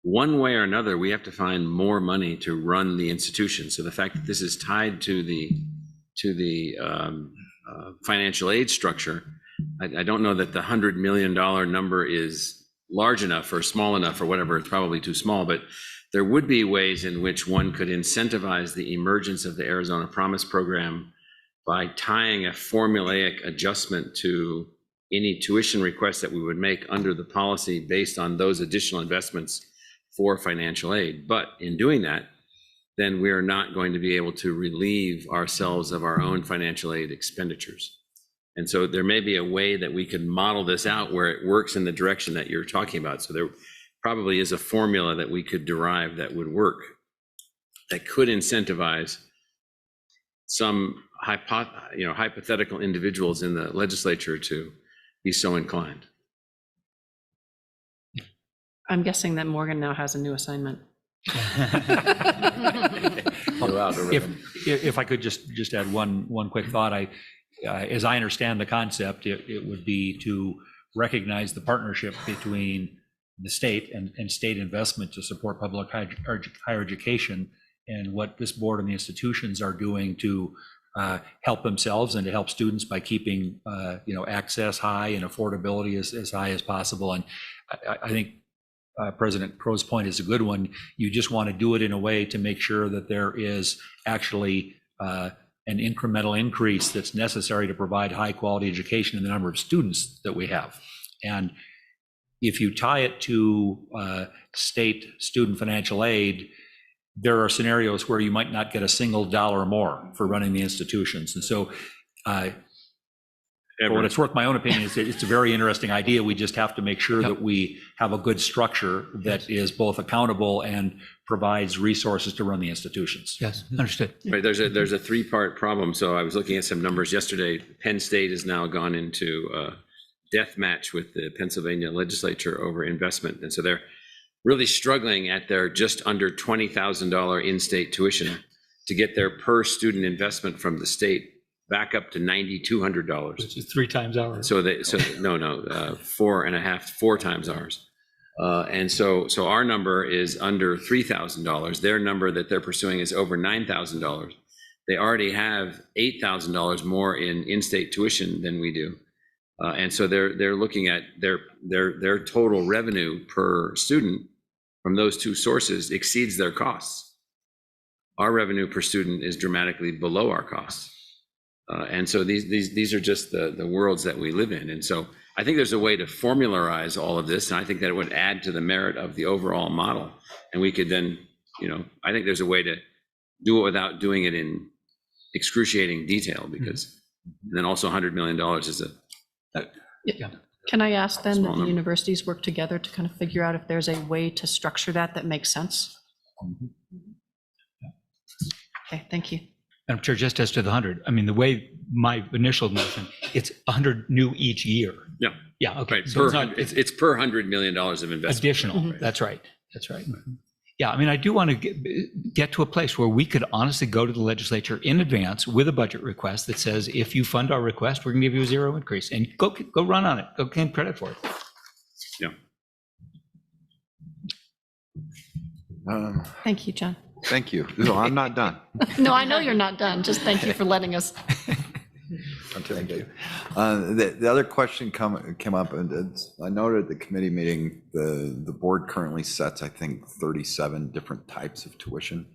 one way or another, we have to find more money to run the institution. So the fact that this is tied to the financial aid structure, I don't know that the $100 million number is large enough or small enough or whatever. It's probably too small, but there would be ways in which one could incentivize the emergence of the Arizona Promise Program by tying a formulaic adjustment to any tuition requests that we would make under the policy based on those additional investments for financial aid. But in doing that, then we are not going to be able to relieve ourselves of our own financial aid expenditures. And so there may be a way that we could model this out where it works in the direction that you're talking about. So there probably is a formula that we could derive that would work, that could incentivize some hypothetical individuals in the legislature to be so inclined. I'm guessing that Morgan now has a new assignment. If I could just add one quick thought, as I understand the concept, it would be to recognize the partnership between the state and state investment to support public higher education, and what this board and the institutions are doing to help themselves and to help students by keeping access high and affordability as high as possible. And I think President Crow's point is a good one. You just want to do it in a way to make sure that there is actually an incremental increase that's necessary to provide high quality education in the number of students that we have. And if you tie it to state student financial aid, there are scenarios where you might not get a single dollar more for running the institutions. And so for what it's worth, my own opinion is that it's a very interesting idea. We just have to make sure that we have a good structure that is both accountable and provides resources to run the institutions. Yes, understood. Right, there's a three-part problem. So I was looking at some numbers yesterday. Penn State has now gone into a death match with the Pennsylvania legislature over investment. And so they're really struggling at their just under $20,000 in-state tuition to get their per student investment from the state back up to $9,200. Which is 3 times ours. So 4 times ours. And so our number is under $3,000. Their number that they're pursuing is over $9,000. They already have $8,000 more in in-state tuition than we do. And so they're looking at their total revenue per student from those two sources exceeds their costs. Our revenue per student is dramatically below our costs. And so these are just the worlds that we live in. And so I think there's a way to formularize all of this, and I think that it would add to the merit of the overall model. And we could then, I think there's a way to do it without doing it in excruciating detail, because then also $100 million is Can I ask then that the universities work together to kind of figure out if there's a way to structure that makes sense? Okay, thank you. Madam Chair, just as to the 100, I mean, the way my initial motion, it's 100 new each year. Yeah. Yeah, okay. Right. So it's per $100 million of investment. Additional, that's right. That's right. Yeah, I mean, I do want to get to a place where we could honestly go to the legislature in advance with a budget request that says, if you fund our request, we're going to give you a 0 increase, and go run on it. Go claim credit for it. Yeah. Thank you, John. Thank you. No, I'm not done. No, I know you're not done. Just thank you for letting us. Thank you. The other question came up, and I noted at the committee meeting, the board currently sets, I think, 37 different types of tuition.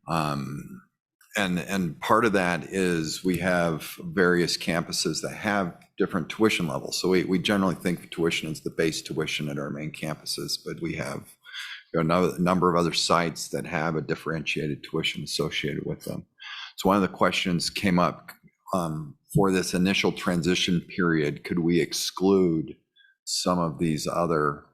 And part of that is we have various campuses that have different tuition levels. So we generally think of tuition as the base tuition at our main campuses, but we have a number of other sites that have a differentiated tuition associated with them. So one of the questions came up for this initial transition period, could we exclude some of these other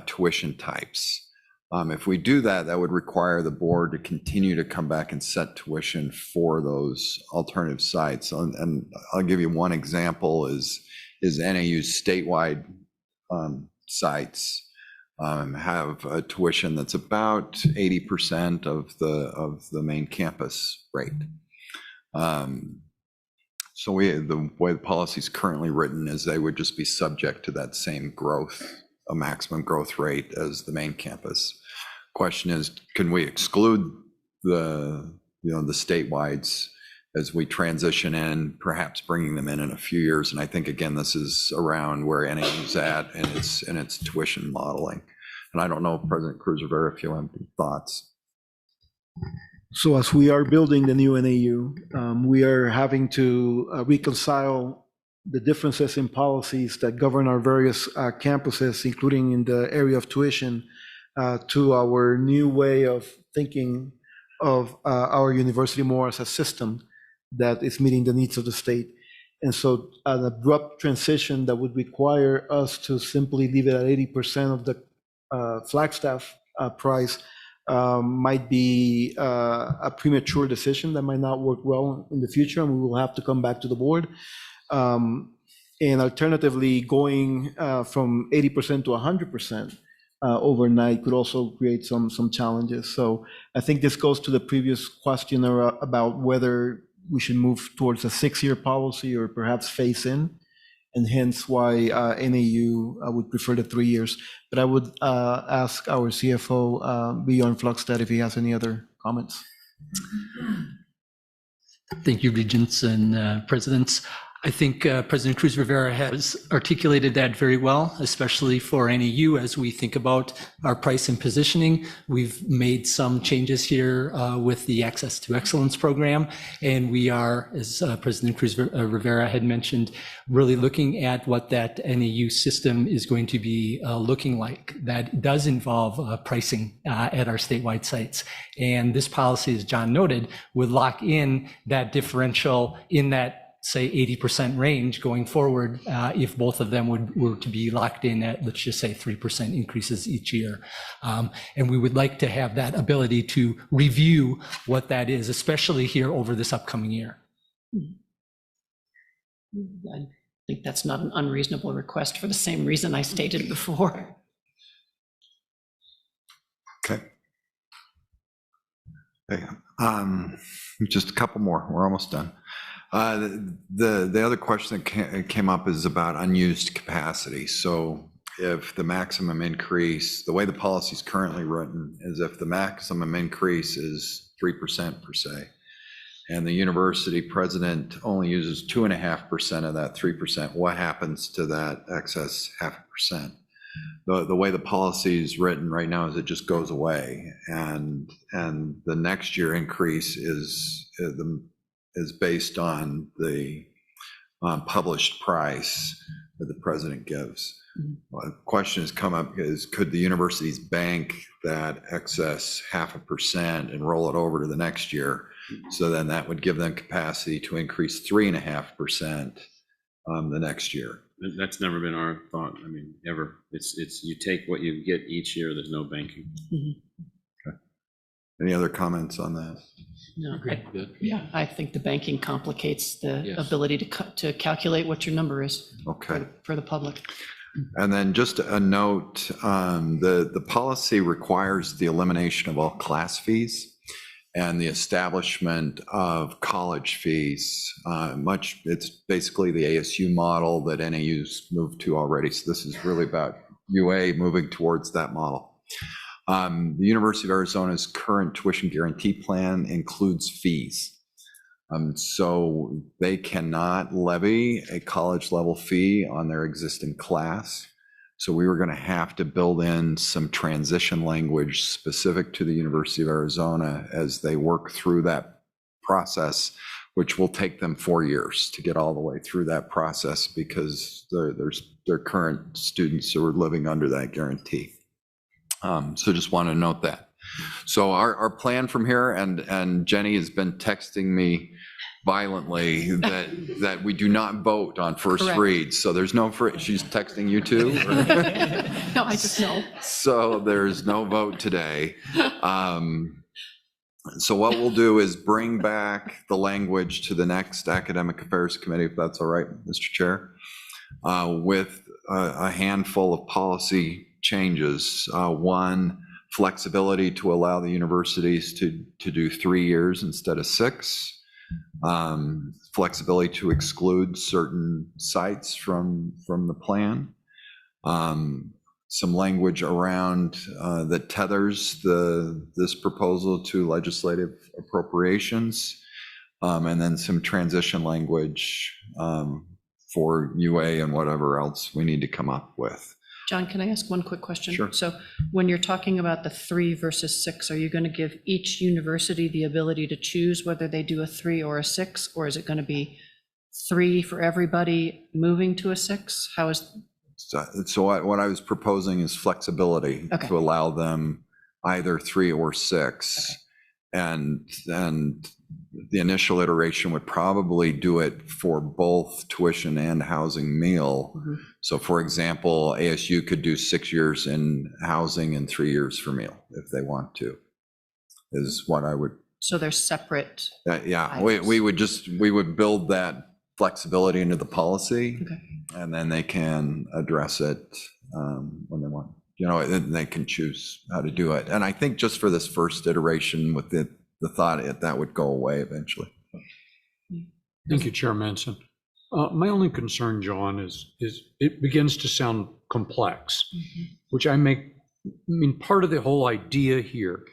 tuition types? If we do that, that would require the board to continue to come back and set tuition for those alternative sites. And I'll give you one example is NAU's statewide sites have a tuition that's about 80% of the main campus rate. So the way the policy is currently written is they would just be subject to that same growth, a maximum growth rate as the main campus. Question is, can we exclude the statewides as we transition in, perhaps bringing them in a few years? And I think, again, this is around where NAU's at in its tuition modeling. And I don't know, President Cruz Rivera, if you have any thoughts. So as we are building the new NAU, we are having to reconcile the differences in policies that govern our various campuses, including in the area of tuition, to our new way of thinking of our university more as a system that is meeting the needs of the state. And so an abrupt transition that would require us to simply leave it at 80% of the Flagstaff price might be a premature decision that might not work well in the future, and we will have to come back to the board. And alternatively, going from 80% to 100% overnight could also create some challenges. So I think this goes to the previous question about whether we should move towards a 6-year policy or perhaps phase in, and hence why NAU would prefer the 3 years. But I would ask our CFO, Bjorn Flugstad, if he has any other comments. Thank you, Regents and Presidents. I think President Cruz Rivera has articulated that very well, especially for NAU as we think about our price and positioning. We've made some changes here with the Access to Excellence program, and we are, as President Cruz Rivera had mentioned, really looking at what that NAU system is going to be looking like. That does involve pricing at our statewide sites. And this policy, as John noted, would lock in that differential in that, say, 80% range going forward, if both of them were to be locked in at, let's just say, 3% increases each year. And we would like to have that ability to review what that is, especially here over this upcoming year. I think that's not an unreasonable request for the same reason I stated before. Okay. Okay. Just a couple more. We're almost done. The other question that came up is about unused capacity. So if the maximum increase, the way the policy is currently written is if the maximum increase is 3% per se, and the university president only uses 2.5% of that 3%, what happens to that excess 0.5%? The way the policy is written right now is it just goes away, and the next year increase is based on the published price that the president gives. The question has come up is, could the universities bank that excess 0.5% and roll it over to the next year? So then that would give them capacity to increase 3.5% the next year. That's never been our thought. I mean, ever. It's you take what you get each year. There's no banking. Okay. Any other comments on that? No, yeah, I think the banking complicates the ability to calculate what your number is. Okay. For the public. And then just a note, the policy requires the elimination of all class fees and the establishment of college fees. It's basically the ASU model that NAU's moved to already. So this is really about UA moving towards that model. The University of Arizona's current tuition guarantee plan includes fees. So they cannot levy a college level fee on their existing class. So we were going to have to build in some transition language specific to the University of Arizona as they work through that process, which will take them 4 years to get all the way through that process because their current students who are living under that guarantee. So just want to note that. So our plan from here, and Jenny has been texting me violently that we do not vote on first read. So there's no, she's texting you too? No, I just know. So there's no vote today. So what we'll do is bring back the language to the next Academic Affairs Committee, if that's all right, Mr. Chair, with a handful of policy changes. One, flexibility to allow the universities to do 3 years instead of 6. Flexibility to exclude certain sites from the plan. Some language around that tethers this proposal to legislative appropriations, and then some transition language for UA and whatever else we need to come up with. John, can I ask one quick question? Sure. So when you're talking about the 3 versus 6, are you going to give each university the ability to choose whether they do a 3 or a 6? Or is it going to be 3 for everybody moving to a 6? How is? So what I was proposing is flexibility to allow them either 3 or 6. And the initial iteration would probably do it for both tuition and housing meal. So for example, ASU could do 6 years in housing and 3 years for meal if they want to, is what I would. So they're separate. Yeah, we would build that flexibility into the policy, and then they can address it when they want. They can choose how to do it. And I think just for this first iteration with the thought that would go away eventually. Thank you, Chair Manson. My only concern, John, is it begins to sound complex, which I mean, part of the whole idea here,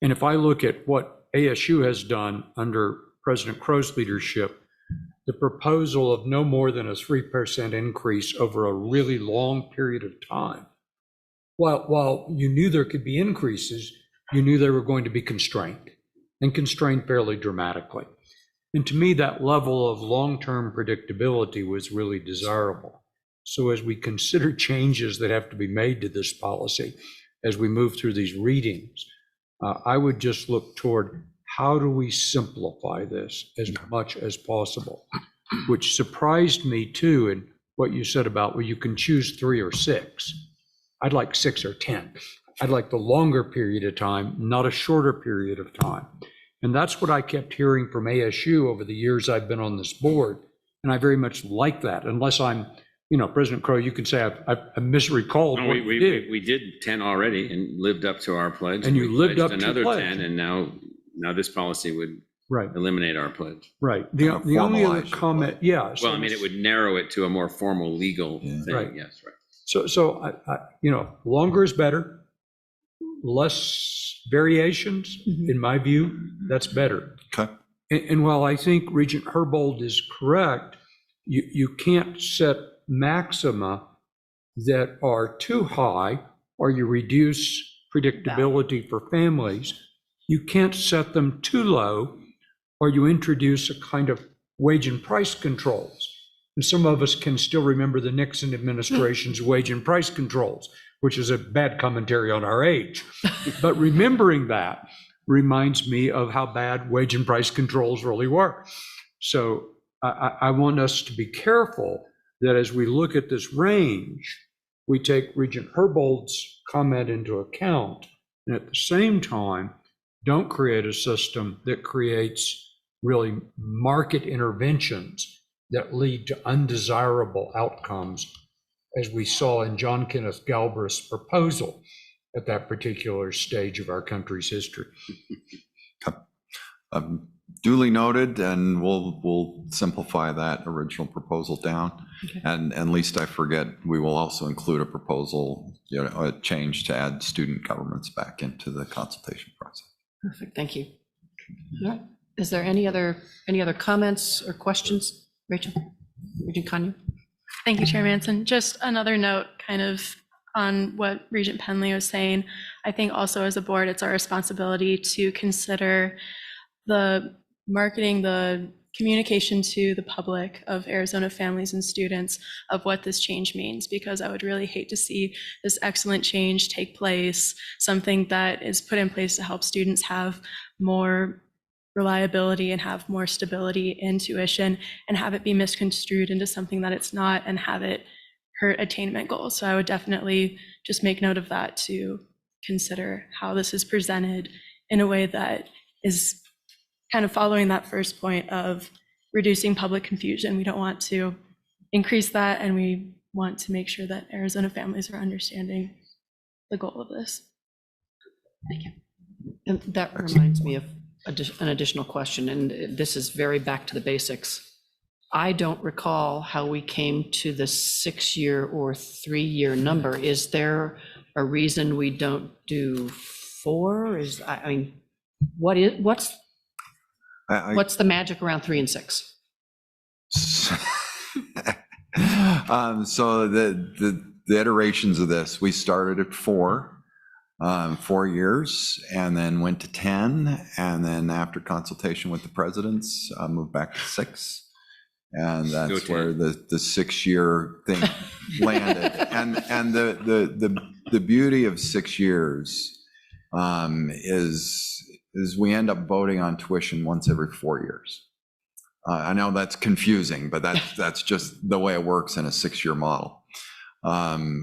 and if I look at what ASU has done under President Crow's leadership, the proposal of no more than a 3% increase over a really long period of time. While you knew there could be increases, you knew they were going to be constrained, and constrained fairly dramatically. And to me, that level of long-term predictability was really desirable. So as we consider changes that have to be made to this policy, as we move through these readings, I would just look toward how do we simplify this as much as possible, which surprised me too in what you said about, well, you can choose 3 or 6. I'd like 6 or 10. I'd like the longer period of time, not a shorter period of time. And that's what I kept hearing from ASU over the years I've been on this board. And I very much like that, unless I'm, President Crow, you can say I misrecalled No, what we did. we did 10 already and lived up to our pledge. And you We lived pledged up to another pledge. 10, and now this policy would eliminate our pledge. Right. The only other comment, Well, I mean, it would narrow it to a more formal legal thing. Right. Yes, right. So longer is better, less variations, in my view, that's better. Okay. And while I think Regent Herbold is correct, you can't set maxima that are too high, or you reduce predictability for families. You can't set them too low, or you introduce a kind of wage and price controls. And some of us can still remember the Nixon administration's wage and price controls, which is a bad commentary on our age. But remembering that reminds me of how bad wage and price controls really were. So I want us to be careful that as we look at this range, we take Regent Herbold's comment into account, and at the same time, don't create a system that creates really market interventions that lead to undesirable outcomes, as we saw in John Kenneth Galbraith's proposal at that particular stage of our country's history. Duly noted, and we'll simplify that original proposal down. And lest I forget, we will also include a proposal, a change to add student governments back into the consultation process. Perfect, thank you. All right. Is there any other comments or questions? Rachel? Regent Kanye? Thank you, Chair Manson. Just another note kind of on what Regent Penley was saying. I think also as a board, it's our responsibility to consider the marketing, the communication to the public of Arizona families and students of what this change means, because I would really hate to see this excellent change take place, something that is put in place to help students have more reliability and have more stability in tuition, and have it be misconstrued into something that it's not and have it hurt attainment goals. So I would definitely just make note of that, to consider how this is presented in a way that is kind of following that first point of reducing public confusion. We don't want to increase that, and we want to make sure that Arizona families are understanding the goal of this. Thank you. And that reminds me of an additional question, and this is very back to the basics. I don't recall how we came to the 6-year or 3-year number. Is there a reason we don't do 4? What's the magic around 3 and 6? So iterations of this, we started at 4 years, and then went to 10, and then after consultation with the presidents, moved back to 6. And that's where the 6-year thing landed. And the beauty of 6 years is we end up voting on tuition once every 4 years. I know that's confusing, but that's just the way it works in a 6-year model,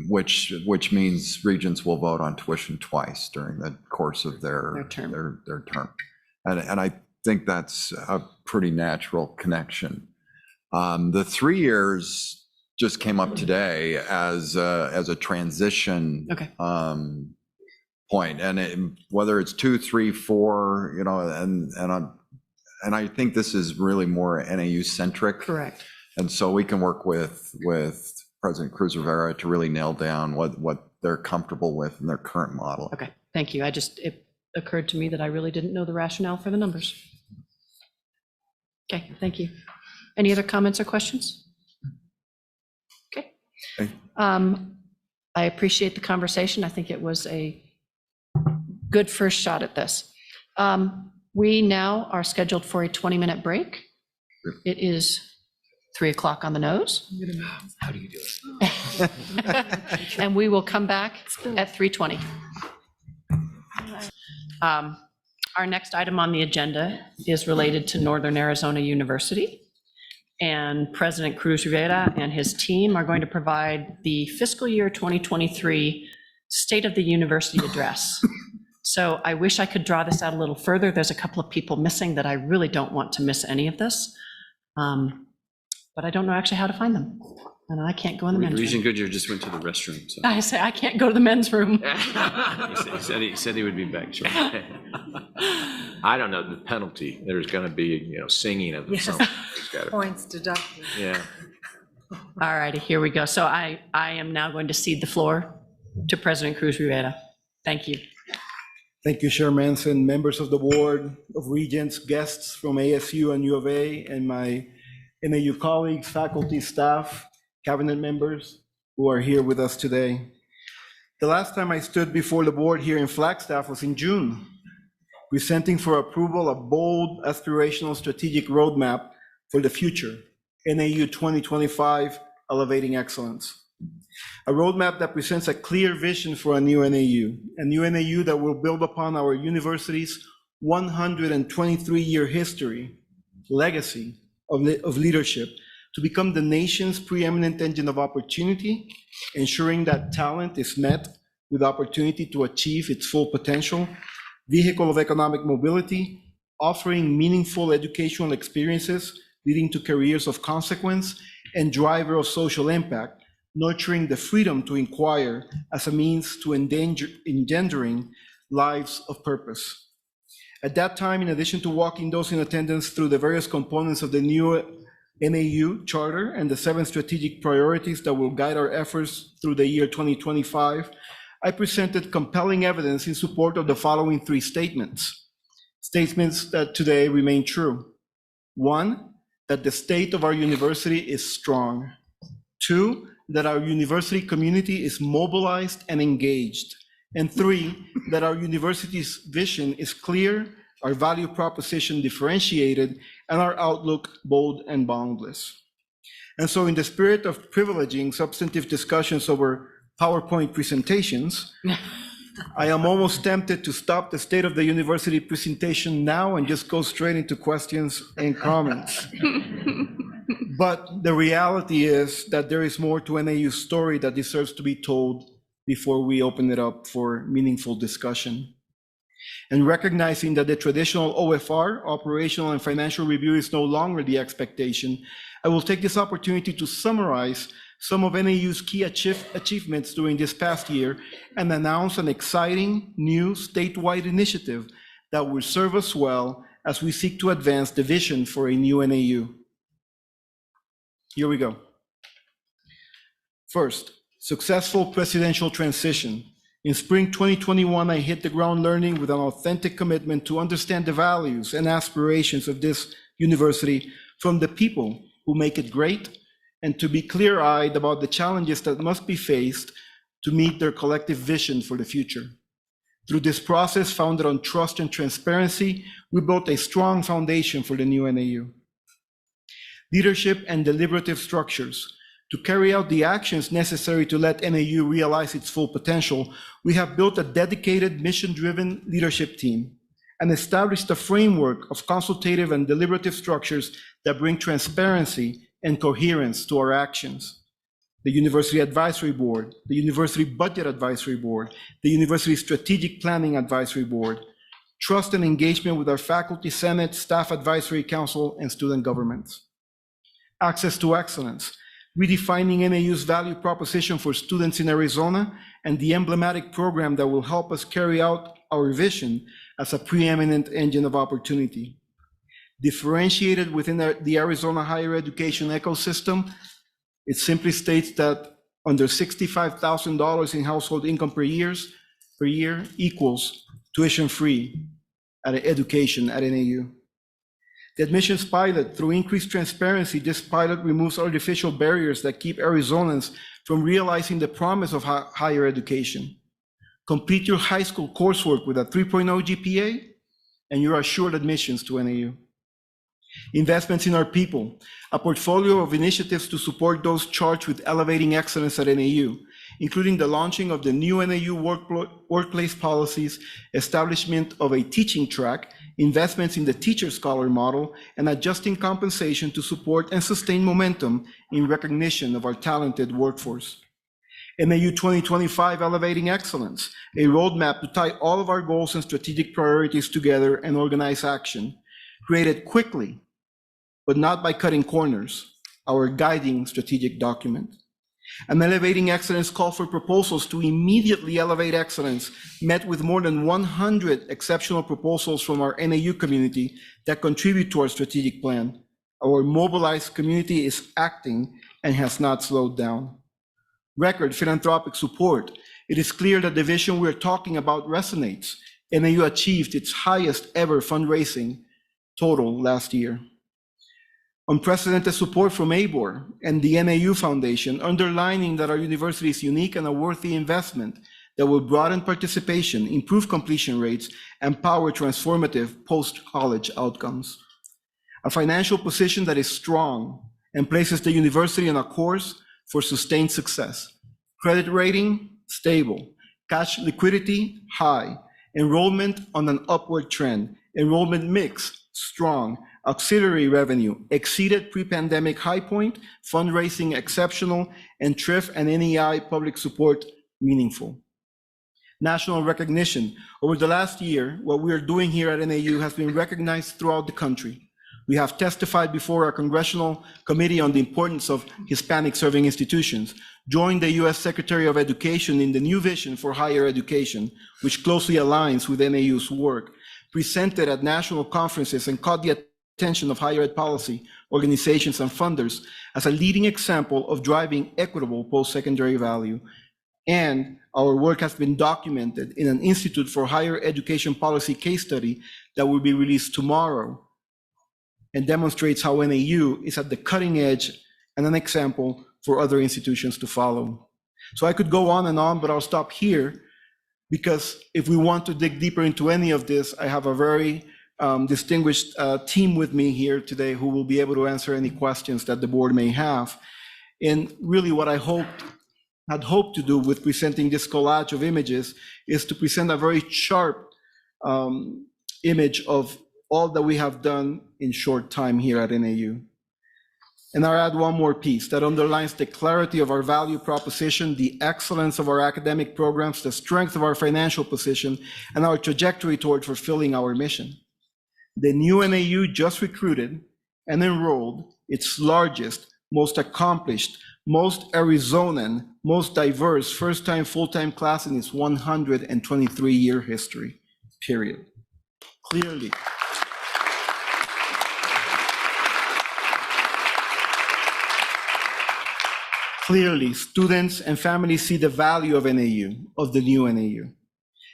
which means regents will vote on tuition twice during the course of their term. And I think that's a pretty natural connection. The 3 years just came up today as a transition point, and whether it's 2, 3, 4, you know, and I think this is really more NAU centric. Correct. And so we can work with President Cruz Rivera to really nail down what they're comfortable with in their current model. Okay, thank you. It occurred to me that I really didn't know the rationale for the numbers. Okay, thank you. Any other comments or questions? Okay. I appreciate the conversation. I think it was a good first shot at this. We now are scheduled for a 20-minute break. It is 3 o'clock on the nose. How do you do it? And we will come back at 3:20. Our next item on the agenda is related to Northern Arizona University. And President Cruz Rivera and his team are going to provide the fiscal year 2023 State of the University Address. So I wish I could draw this out a little further. There's a couple of people missing that I really don't want to miss any of this. But I don't know actually how to find them. And I can't go in the men's room. Regent Goodyear just went to the restroom. So. I say I can't go to the men's room. he said he would be back shortly. I don't know the penalty. There's going to be, singing of something. Points deducted. Yeah. All righty, here we go. So I am now going to cede the floor to President Cruz Rivera. Thank you. Thank you, Chair Manson, members of the Board of Regents, guests from ASU and U of A, and my NAU colleagues, faculty, staff, cabinet members who are here with us today. The last time I stood before the board here in Flagstaff was in June, presenting for approval a bold, aspirational strategic roadmap for the future, NAU 2025, Elevating Excellence. A roadmap that presents a clear vision for a new NAU that will build upon our university's 123-year history, legacy of leadership, to become the nation's preeminent engine of opportunity, ensuring that talent is met with opportunity to achieve its full potential, vehicle of economic mobility, offering meaningful educational experiences leading to careers of consequence, and driver of social impact, nurturing the freedom to inquire as a means to engendering lives of purpose. At that time, in addition to walking those in attendance through the various components of the new NAU charter and the 7 strategic priorities that will guide our efforts through the year 2025, I presented compelling evidence in support of the following 3 statements that today remain true. 1, that the state of our university is strong. 2, that our university community is mobilized and engaged. And 3, that our university's vision is clear, our value proposition differentiated, and our outlook bold and boundless. And so in the spirit of privileging substantive discussions over PowerPoint presentations, I am almost tempted to stop the State of the University presentation now and just go straight into questions and comments. But the reality is that there is more to NAU's story that deserves to be told before we open it up for meaningful discussion. And recognizing that the traditional OFR, operational and financial review, is no longer the expectation, I will take this opportunity to summarize some of NAU's key achievements during this past year and announce an exciting new statewide initiative that will serve us well as we seek to advance the vision for a new NAU. Here we go. First, successful presidential transition. In spring 2021, I hit the ground learning with an authentic commitment to understand the values and aspirations of this university from the people who make it great and to be clear-eyed about the challenges that must be faced to meet their collective vision for the future. Through this process founded on trust and transparency, we built a strong foundation for the new NAU. Leadership and deliberative structures. To carry out the actions necessary to let NAU realize its full potential, we have built a dedicated mission-driven leadership team and established a framework of consultative and deliberative structures that bring transparency and coherence to our actions. The University Advisory Board, the University Budget Advisory Board, the University Strategic Planning Advisory Board, trust and engagement with our Faculty Senate, Staff Advisory Council, and student governments. Access to excellence, redefining NAU's value proposition for students in Arizona, and the emblematic program that will help us carry out our vision as a preeminent engine of opportunity. Differentiated within the Arizona higher education ecosystem, it simply states that under $65,000 in household income per year equals tuition-free education at NAU. The admissions pilot, through increased transparency, this pilot removes artificial barriers that keep Arizonans from realizing the promise of higher education. Complete your high school coursework with a 3.0 GPA, and you're assured admissions to NAU. Investments in our people, a portfolio of initiatives to support those charged with elevating excellence at NAU, including the launching of the new NAU workplace policies, establishment of a teaching track, investments in the teacher scholar model, and adjusting compensation to support and sustain momentum in recognition of our talented workforce. NAU 2025 Elevating Excellence, a roadmap to tie all of our goals and strategic priorities together and organize action, created quickly, but not by cutting corners, our guiding strategic document. An Elevating Excellence call for proposals to immediately elevate excellence met with more than 100 exceptional proposals from our NAU community that contribute to our strategic plan. Our mobilized community is acting and has not slowed down. Record philanthropic support. It is clear that the vision we're talking about resonates. NAU achieved its highest ever fundraising total last year. Unprecedented support from ABOR and the NAU Foundation, underlining that our university is unique and a worthy investment that will broaden participation, improve completion rates, and power transformative post-college outcomes. A financial position that is strong and places the university on a course for sustained success. Credit rating, stable. Cash liquidity, high. Enrollment on an upward trend. Enrollment mix, strong. Auxiliary revenue exceeded pre-pandemic high point, fundraising exceptional, and TRIF and NEI public support meaningful. National recognition. Over the last year, what we are doing here at NAU has been recognized throughout the country. We have testified before our Congressional Committee on the importance of Hispanic serving institutions, joined the U.S. Secretary of Education in the new vision for higher education, which closely aligns with NAU's work, presented at national conferences and caught the attention of higher ed policy, organizations, and funders as a leading example of driving equitable post-secondary value. And our work has been documented in an Institute for Higher Education Policy case study that will be released tomorrow and demonstrates how NAU is at the cutting edge and an example for other institutions to follow. So I could go on, but I'll stop here because if we want to dig deeper into any of this, I have a very distinguished team with me here today who will be able to answer any questions that the board may have. And really what I had hoped to do with presenting this collage of images is to present a very sharp image of all that we have done in short time here at NAU. And I'll add one more piece that underlines the clarity of our value proposition, the excellence of our academic programs, the strength of our financial position, and our trajectory toward fulfilling our mission. The new NAU just recruited and enrolled its largest, most accomplished, most Arizonan, most diverse first-time full-time class in its 123-year history, period. Clearly, students and families see the value of NAU, of the new NAU.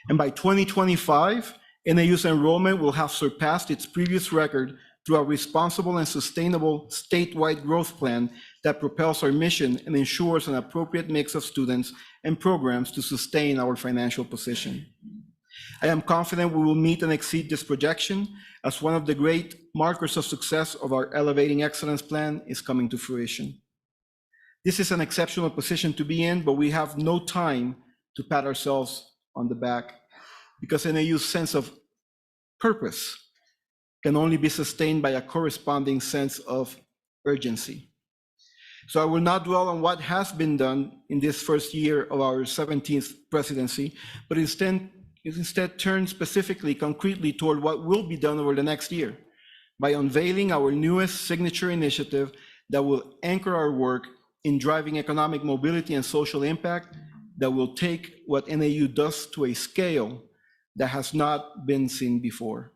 And by 2025, NAU's enrollment will have surpassed its previous record through a responsible and sustainable statewide growth plan that that propels our mission and ensures an appropriate mix of students and programs to sustain our financial position. I am confident we will meet and exceed this projection as one of the great markers of success of our Elevating Excellence plan is coming to fruition. This is an exceptional position to be in, but we have no time to pat ourselves on the back because NAU's sense of purpose can only be sustained by a corresponding sense of urgency. So I will not dwell on what has been done in this first year of our 17th presidency, but instead turn specifically, concretely toward what will be done over the next year by unveiling our newest signature initiative that will anchor our work in driving economic mobility and social impact that will take what NAU does to a scale that has not been seen before.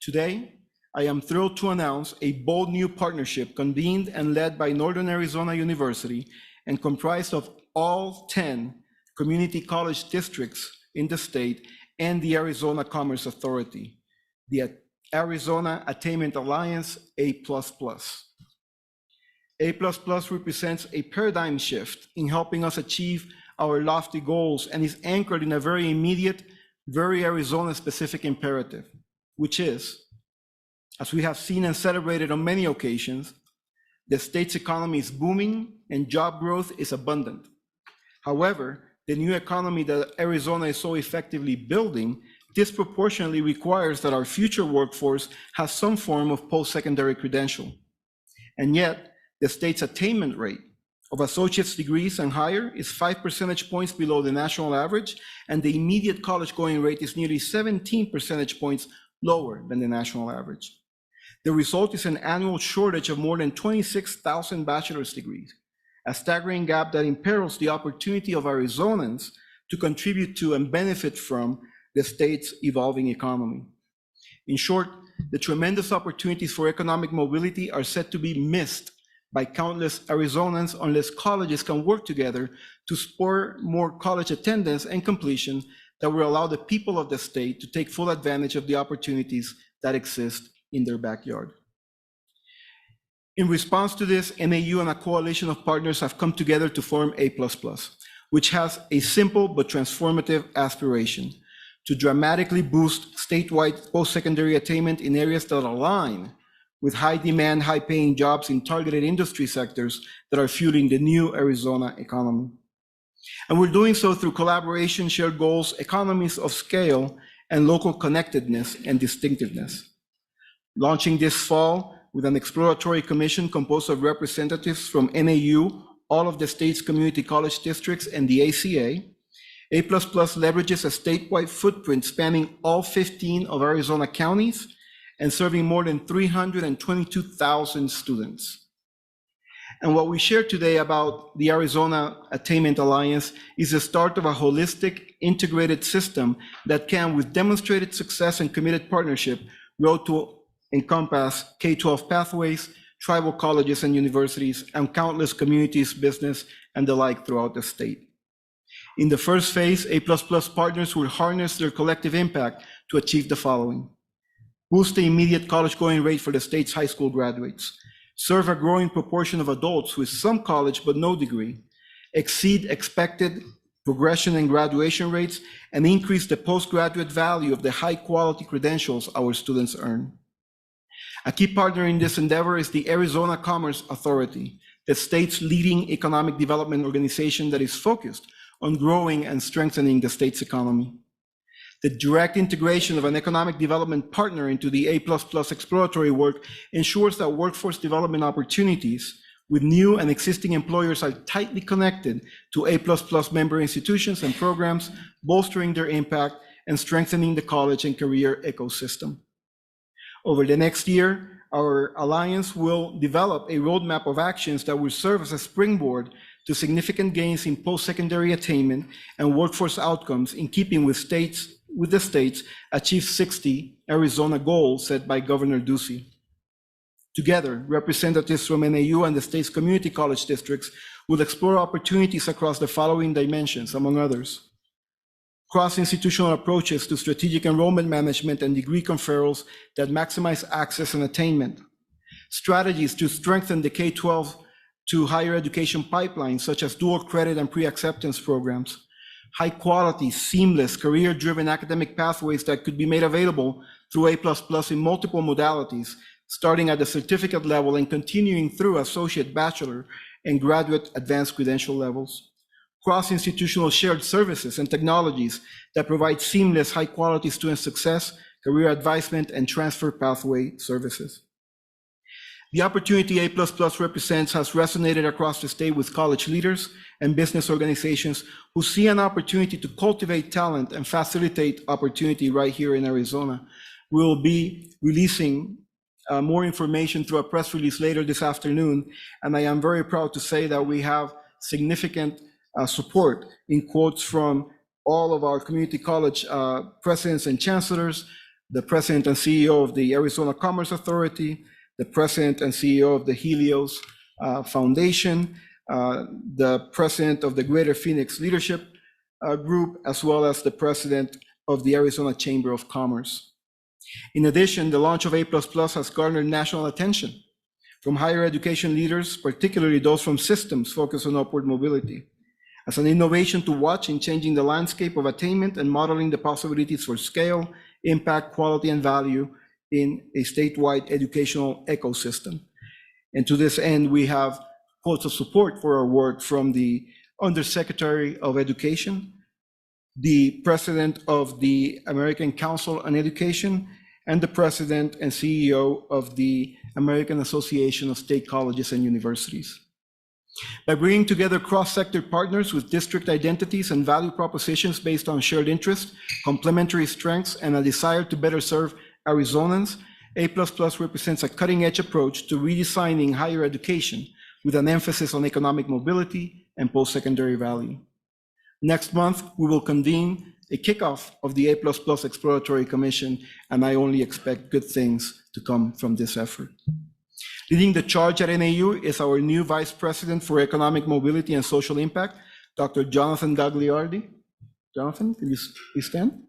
Today, I am thrilled to announce a bold new partnership convened and led by Northern Arizona University and comprised of all 10 community college districts in the state and the Arizona Commerce Authority, the Arizona Attainment Alliance A++. A++ represents a paradigm shift in helping us achieve our lofty goals and is anchored in a very immediate, very Arizona-specific imperative, which is, as we have seen and celebrated on many occasions, the state's economy is booming and job growth is abundant. However, the new economy that Arizona is so effectively building disproportionately requires that our future workforce has some form of post-secondary credential. And yet, the state's attainment rate of associate's degrees and higher is 5 percentage points below the national average, and the immediate college-going rate is nearly 17 percentage points lower than the national average. The result is an annual shortage of more than 26,000 bachelor's degrees, a staggering gap that imperils the opportunity of Arizonans to contribute to and benefit from the state's evolving economy. In short, the tremendous opportunities for economic mobility are set to be missed by countless Arizonans unless colleges can work together to spur more college attendance and completion that will allow the people of the state to take full advantage of the opportunities that exist in their backyard. In response to this, NAU and a coalition of partners have come together to form A++, which has a simple but transformative aspiration to dramatically boost statewide post-secondary attainment in areas that align with high-demand, high-paying jobs in targeted industry sectors that are fueling the new Arizona economy. And we're doing so through collaboration, shared goals, economies of scale, and local connectedness and distinctiveness. Launching this fall with an exploratory commission composed of representatives from NAU, all of the state's community college districts, and the ACA, A++ leverages a statewide footprint spanning all 15 of Arizona counties and serving more than 322,000 students. And what we share today about the Arizona Attainment Alliance is the start of a holistic, integrated system that can, with demonstrated success and committed partnership, grow to encompass K-12 pathways, tribal colleges and universities, and countless communities, business, and the like throughout the state. In the first phase, A++ partners will harness their collective impact to achieve the following: boost the immediate college-going rate for the state's high school graduates, serve a growing proportion of adults with some college but no degree, exceed expected progression and graduation rates, and increase the postgraduate value of the high-quality credentials our students earn. A key partner in this endeavor is the Arizona Commerce Authority, the state's leading economic development organization that is focused on growing and strengthening the state's economy. The direct integration of an economic development partner into the A++ exploratory work ensures that workforce development opportunities with new and existing employers are tightly connected to A++ member institutions and programs, bolstering their impact and strengthening the college and career ecosystem. Over the next year, our alliance will develop a roadmap of actions that will serve as a springboard to significant gains in post-secondary attainment and workforce outcomes in keeping with the state's Achieve 60 Arizona goal set by Governor Ducey. Together, representatives from NAU and the state's community college districts will explore opportunities across the following dimensions, among others: cross-institutional approaches to strategic enrollment management and degree conferrals that maximize access and attainment, strategies to strengthen the K-12 to higher education pipelines such as dual credit and pre-acceptance programs, high quality, seamless, career-driven academic pathways that could be made available through A++ in multiple modalities, starting at the certificate level and continuing through associate, bachelor, and graduate advanced credential levels. Cross-institutional shared services and technologies that provide seamless, high-quality student success, career advancement, and transfer pathway services. The opportunity A++ represents has resonated across the state with college leaders and business organizations who see an opportunity to cultivate talent and facilitate opportunity right here in Arizona. We will be releasing more information through a press release later this afternoon, and I am very proud to say that we have significant support in quotes from all of our community college presidents and chancellors, the president and CEO of the Arizona Commerce Authority, the president and CEO of the Helios Foundation, the president of the Greater Phoenix Leadership Group, as well as the president of the Arizona Chamber of Commerce. In addition, the launch of A++ has garnered national attention from higher education leaders, particularly those from systems focused on upward mobility, as an innovation to watch in changing the landscape of attainment and modeling the possibilities for scale, impact, quality, and value in a statewide educational ecosystem. And to this end, we have quotes of support for our work from the Undersecretary of Education, the President of the American Council on Education, and the President and CEO of the American Association of State Colleges and Universities. By bringing together cross-sector partners with district identities and value propositions based on shared interest, complementary strengths, and a desire to better serve Arizonans, A++ represents a cutting-edge approach to redesigning higher education with an emphasis on economic mobility and post-secondary value. Next month, we will convene a kickoff of the A++ Exploratory Commission, and I only expect good things to come from this effort. Leading the charge at NAU is our new Vice President for Economic Mobility and Social Impact, Dr. Jonathan Gagliardi. Jonathan, can you please stand?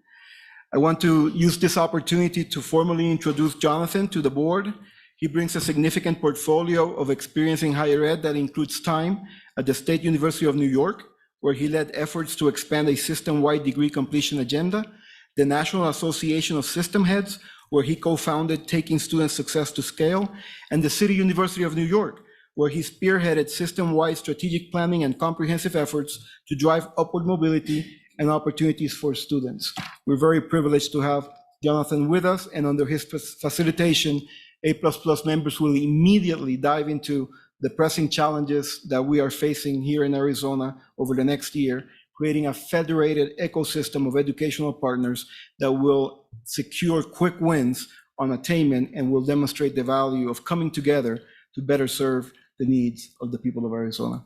I want to use this opportunity to formally introduce Jonathan to the board. He brings a significant portfolio of experience in higher ed that includes time at the State University of New York, where he led efforts to expand a system-wide degree completion agenda, the National Association of System Heads, where he co-founded Taking Student Success to Scale, and the City University of New York, where he spearheaded system-wide strategic planning and comprehensive efforts to drive upward mobility and opportunities for students. We're very privileged to have Jonathan with us, and under his facilitation, A++ members will immediately dive into the pressing challenges that we are facing here in Arizona over the next year, creating a federated ecosystem of educational partners that will secure quick wins on attainment and will demonstrate the value of coming together to better serve the needs of the people of Arizona.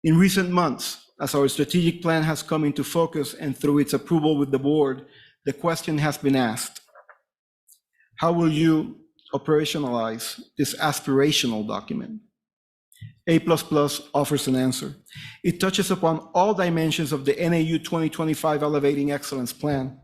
In recent months, as our strategic plan has come into focus and through its approval with the board, the question has been asked: how will you operationalize this aspirational document? A++ offers an answer. It touches upon all dimensions of the NAU 2025 Elevating Excellence Plan.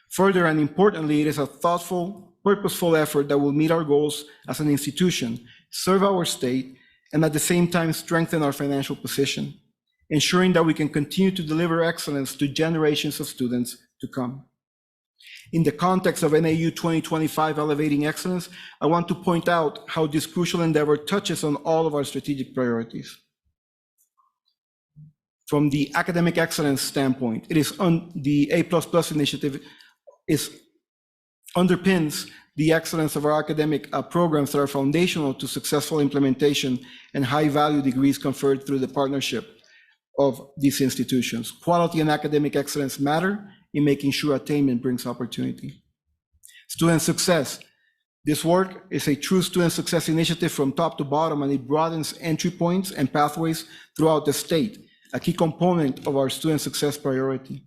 Further and importantly, it is a thoughtful, purposeful effort that will meet our goals as an institution, serve our state, and at the same time strengthen our financial position, ensuring that we can continue to deliver excellence to generations of students to come. In the context of NAU 2025 Elevating Excellence, I want to point out how this crucial endeavor touches on all of our strategic priorities. From the academic excellence standpoint, it is the A++ initiative underpins the excellence of our academic programs that are foundational to successful implementation and high-value degrees conferred through the partnership of these institutions. Quality and academic excellence matter in making sure attainment brings opportunity. Student success. This work is a true student success initiative from top to bottom, and it broadens entry points and pathways throughout the state, a key component of our student success priority.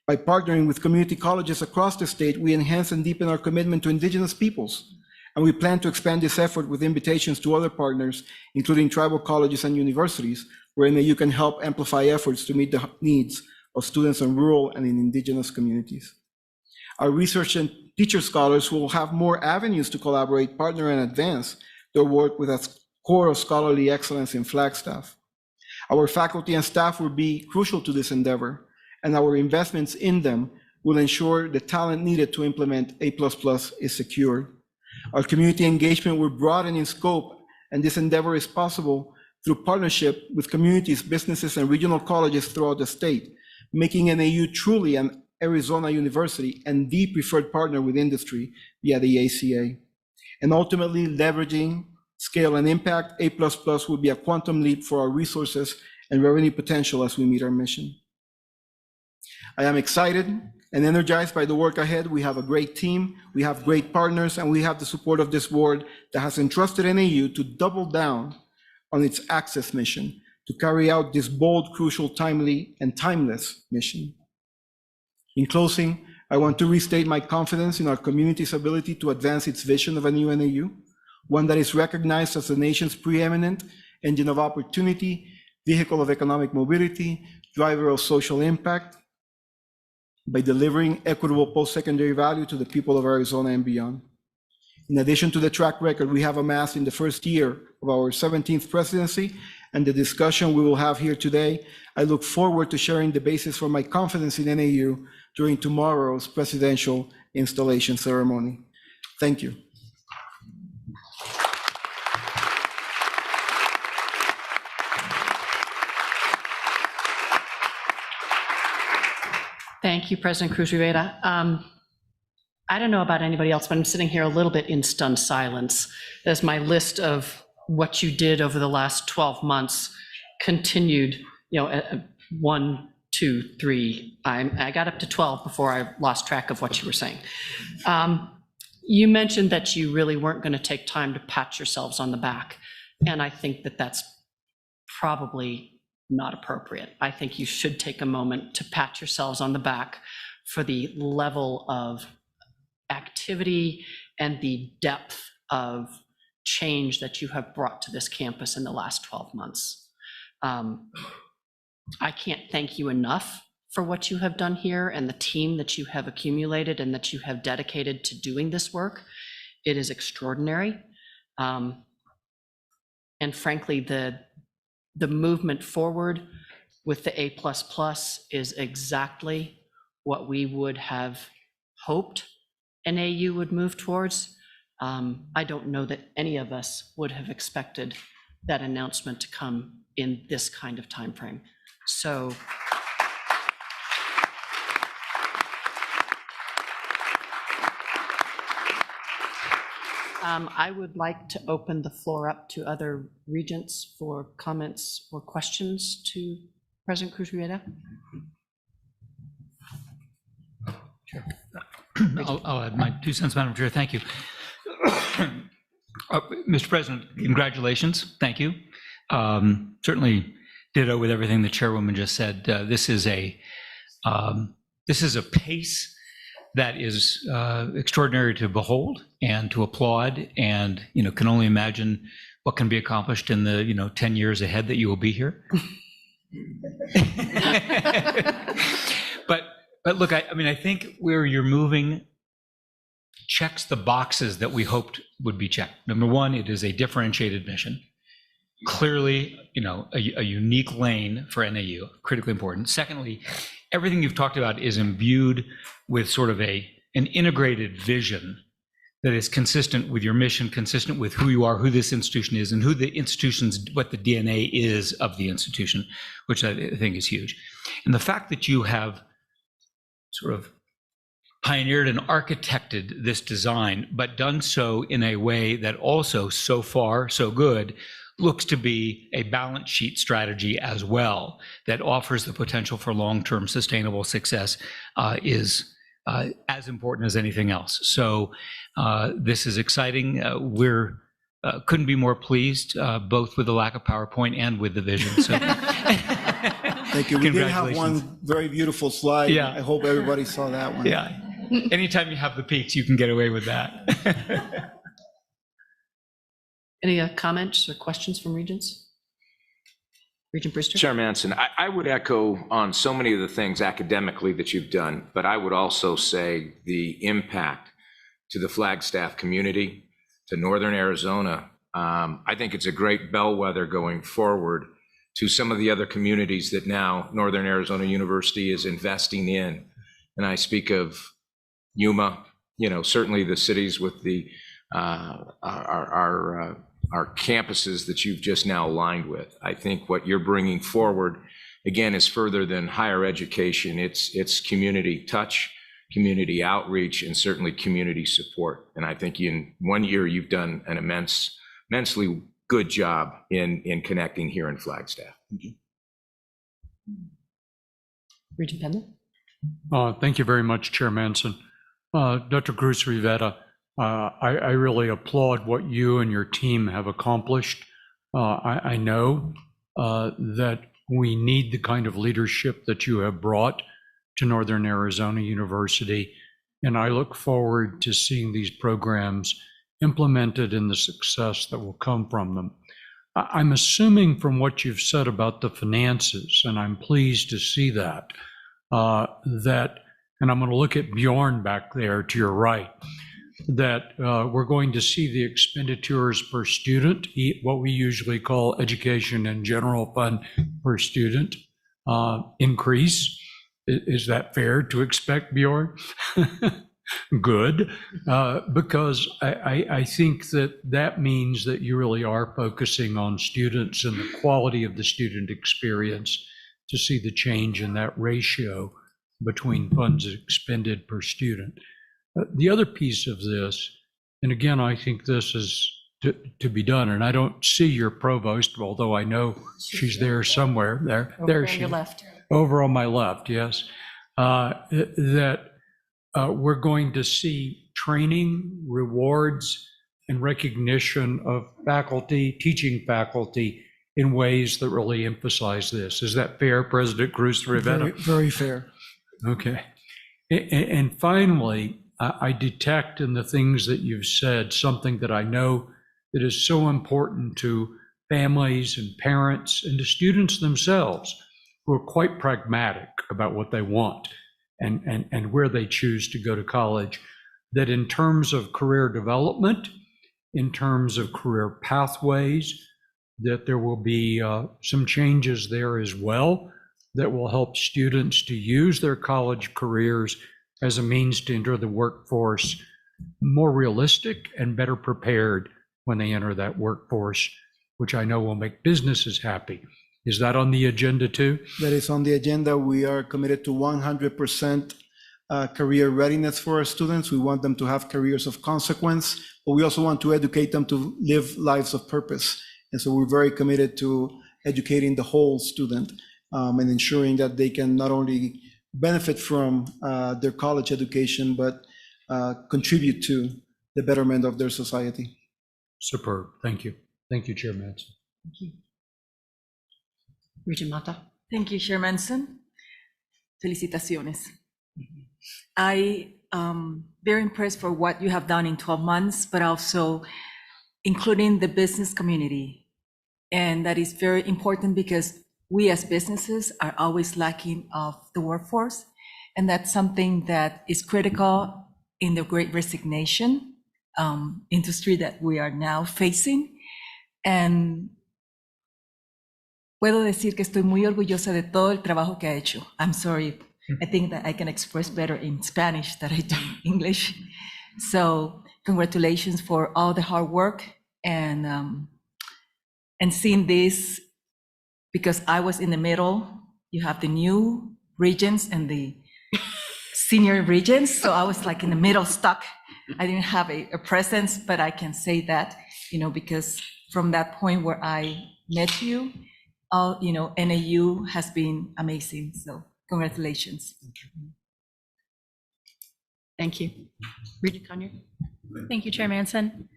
By partnering with community colleges across the state, we enhance and deepen our commitment to Indigenous peoples, and we plan to expand this effort with invitations to other partners, including tribal colleges and universities, where NAU can help amplify efforts to meet the needs of students in rural and in Indigenous communities. Our research and teacher scholars will have more avenues to collaborate, partner, and advance their work with as core of scholarly excellence in Flagstaff. Our faculty and staff will be crucial to this endeavor, and our investments in them will ensure the talent needed to implement A++ is secured. Our community engagement will broaden in scope, and this endeavor is possible through partnership with communities, businesses, and regional colleges throughout the state, making NAU truly an Arizona university and the preferred partner with industry via the ACA. And ultimately, leveraging scale and impact, A++ will be a quantum leap for our resources and revenue potential as we meet our mission. I am excited and energized by the work ahead. We have a great team, we have great partners, and we have the support of this board that has entrusted NAU to double down on its access mission to carry out this bold, crucial, timely, and timeless mission. In closing, I want to restate my confidence in our community's ability to advance its vision of a new NAU, one that is recognized as the nation's preeminent engine of opportunity, vehicle of economic mobility, driver of social impact, by delivering equitable post-secondary value to the people of Arizona and beyond. In addition to the track record we have amassed in the first year of our 17th presidency and the discussion we will have here today, I look forward to sharing the basis for my confidence in NAU during tomorrow's presidential installation ceremony. Thank you. Thank you, President Cruz Rivera. I don't know about anybody else, but I'm sitting here a little bit in stunned silence as my list of what you did over the last 12 months continued, 1, 2, 3. I got up to 12 before I lost track of what you were saying. You mentioned that you really weren't going to take time to pat yourselves on the back, and I think that that's probably not appropriate. I think you should take a moment to pat yourselves on the back for the level of activity and the depth of change that you have brought to this campus in the last 12 months. I can't thank you enough for what you have done here and the team that you have accumulated and that you have dedicated to doing this work. It is extraordinary. And frankly, the movement forward with the A++ is exactly what we would have hoped NAU would move towards. I don't know that any of us would have expected that announcement to come in this kind of time frame. So I would like to open the floor up to other regents for comments or questions to President Cruz Rivera. Sure. I'll add my 2 cents, Madam Chair. Thank you. Mr. President, congratulations. Thank you. Certainly ditto with everything the chairwoman just said. This is a pace that is extraordinary to behold and to applaud, and can only imagine what can be accomplished in the 10 years ahead that you will be here. But look, I think where you're moving checks the boxes that we hoped would be checked. Number one, it is a differentiated mission. Clearly, a unique lane for NAU, critically important. Secondly, everything you've talked about is imbued with sort of an integrated vision that is consistent with your mission, consistent with who you are, who this institution is, and who the institution's, what the DNA is of the institution, which I think is huge. And the fact that you have sort of pioneered and architected this design, but done so in a way that also, so far, so good, looks to be a balance sheet strategy as well that offers the potential for long-term sustainable success is as important as anything else. So this is exciting. We're couldn't be more pleased, both with the lack of PowerPoint and with the vision. So thank you. We did have one very beautiful slide. Yeah. I hope everybody saw that one. Yeah. Anytime you have the peaks, you can get away with that. Any comments or questions from regents? Regent Brewster? Chair Manson, I would echo on so many of the things academically that you've done, but I would also say the impact to the Flagstaff community, to Northern Arizona, I think it's a great bellwether going forward to some of the other communities that now Northern Arizona University is investing in. And I speak of Yuma, certainly the cities with the our campuses that you've just now aligned with. I think what you're bringing forward, again, is further than higher education. It's community touch, community outreach, and certainly community support. And I think in 1 year, you've done an immensely good job in connecting here in Flagstaff. Regent Penley? Thank you very much, Chair Manson. Dr. Cruz Rivera, I really applaud what you and your team have accomplished. I know that we need the kind of leadership that you have brought to Northern Arizona University, and I look forward to seeing these programs implemented and the success that will come from them. I'm assuming from what you've said about the finances, and I'm pleased to see that, and I'm going to look at Bjorn back there to your right, that we're going to see the expenditures per student, what we usually call education and general fund per student, increase. Is that fair to expect, Bjorn? Good, because I think that means that you really are focusing on students and the quality of the student experience to see the change in that ratio between funds expended per student. The other piece of this, and again, I think this is to be done, and I don't see your provost, although I know she's there somewhere. There she is. Left. Over on my left, yes. That we're going to see training, rewards, and recognition of faculty, teaching faculty in ways that really emphasize this. Is that fair, President Cruz Rivera? Very, very fair. Okay. And finally, I detect in the things that you've said something that I know that is so important to families and parents and to students themselves who are quite pragmatic about what they want and where they choose to go to college, that in terms of career development, in terms of career pathways, that there will be some changes there as well that will help students to use their college careers as a means to enter the workforce more realistic and better prepared when they enter that workforce, which I know will make businesses happy. Is that on the agenda too? That is on the agenda. We are committed to 100% career readiness for our students. We want them to have careers of consequence, but we also want to educate them to live lives of purpose. And so we're very committed to educating the whole student and ensuring that they can not only benefit from their college education, but contribute to the betterment of their society. Superb. Thank you. Thank you, Chair Manson. Thank you. Regent Mata? Thank you, Chair Manson. Felicitaciones. I am very impressed for what you have done in 12 months, but also including the business community. And that is very important because we as businesses are always lacking of the workforce. And that's something that is critical in the great resignation industry that we are now facing. And puedo decir que estoy muy orgullosa de todo el trabajo que ha hecho. I'm sorry, I think that I can express better in Spanish than I do in English. So congratulations for all the hard work and seeing this, because I was in the middle. You have the new regents and the senior regents. So I was like in the middle stuck. I didn't have a presence, but I can say that, because from that point where I met you, NAU has been amazing. So congratulations. Thank you. Regent Conyer? Thank you, Chair Manson.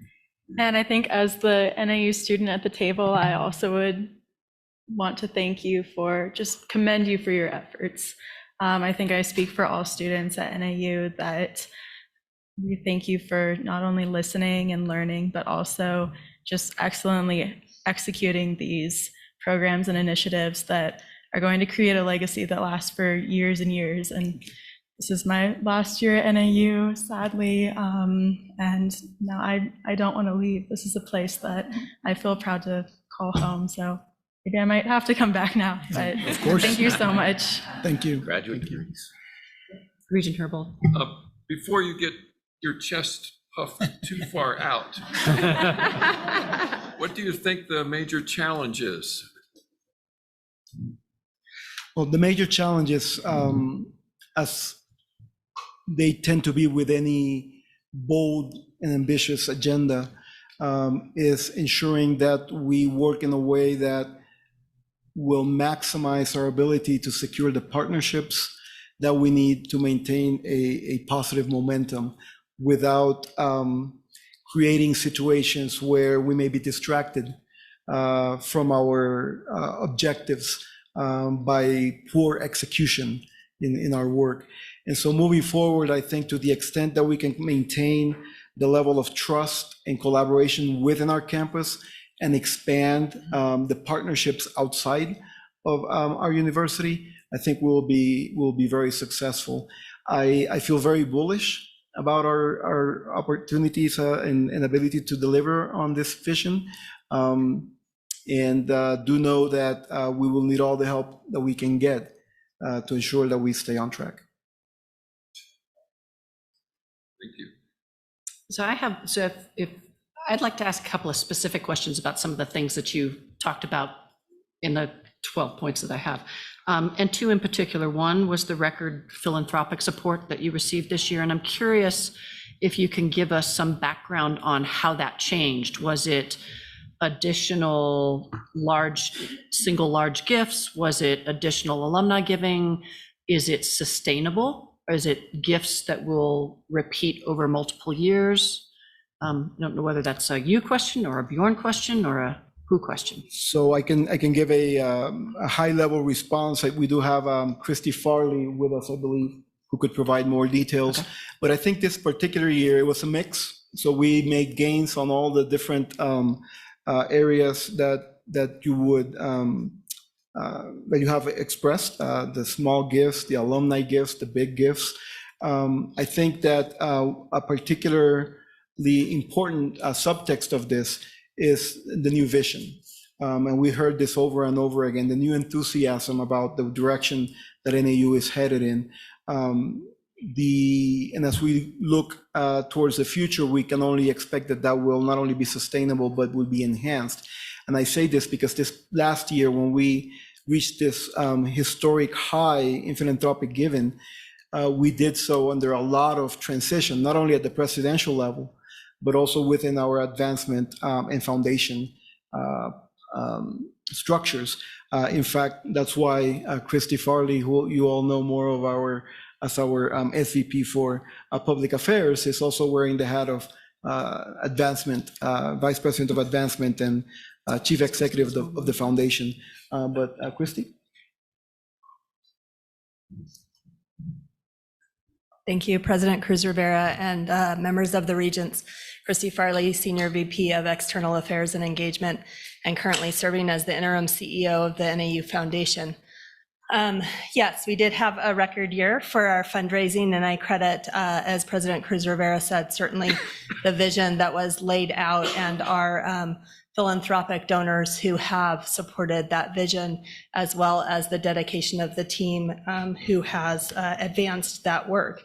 And I think as the NAU student at the table, I also would want to thank you just commend you for your efforts. I think I speak for all students at NAU that we thank you for not only listening and learning, but also just excellently executing these programs and initiatives that are going to create a legacy that lasts for years and years. And this is my last year at NAU, sadly, and now I don't want to leave. This is a place that I feel proud to call home, so maybe I might have to come back now, but Of course. thank you so much. Thank you. Graduate degrees. Regent Herbold. Before you get your chest puffed too far out, what do you think the major challenge is? Well, the major challenges, as they tend to be with any bold and ambitious agenda, is ensuring that we work in a way that will maximize our ability to secure the partnerships that we need to maintain a positive momentum without creating situations where we may be distracted from our objectives by poor execution in our work. And so moving forward, I think to the extent that we can maintain the level of trust and collaboration within our campus and expand the partnerships outside of our university, I think we'll be very successful. I feel very bullish about our opportunities and ability to deliver on this vision. And do know that we will need all the help that we can get to ensure that we stay on track. Thank you. So if I'd like to ask a couple of specific questions about some of the things that you talked about in the 12 points that I have. And two in particular. One was the record philanthropic support that you received this year. And I'm curious if you can give us some background on how that changed. Was it additional single large gifts? Was it additional alumni giving? Is it sustainable? Or is it gifts that will repeat over multiple years? I don't know whether that's a you question or a Bjorn question or a who question. So I can give a high level response. We do have Christy Farley with us, I believe, who could provide more details. Okay. But I think this particular year it was a mix. So we made gains on all the different areas that you would that you have expressed, the small gifts, the alumni gifts, the big gifts. I think that a particularly important subtext of this is the new vision. And we heard this over and over again, the new enthusiasm about the direction that NAU is headed in. And as we look towards the future, we can only expect that will not only be sustainable, but will be enhanced. And I say this because this last year, when we reached this historic high in philanthropic giving, we did so under a lot of transition, not only at the presidential level, but also within our advancement and foundation structures. In fact, that's why Christy Farley, who you all know more of as our SVP for Public Affairs, is also wearing the hat of advancement, Vice President of Advancement and Chief Executive of the foundation. But Christy? Thank you, President Cruz Rivera and members of the Regents. Christy Farley, Senior VP of External Affairs and Engagement, and currently serving as the interim CEO of the NAU Foundation. Yes, we did have a record year for our fundraising, and I credit, as President Cruz Rivera said, certainly the vision that was laid out and our philanthropic donors who have supported that vision, as well as the dedication of the team who has advanced that work.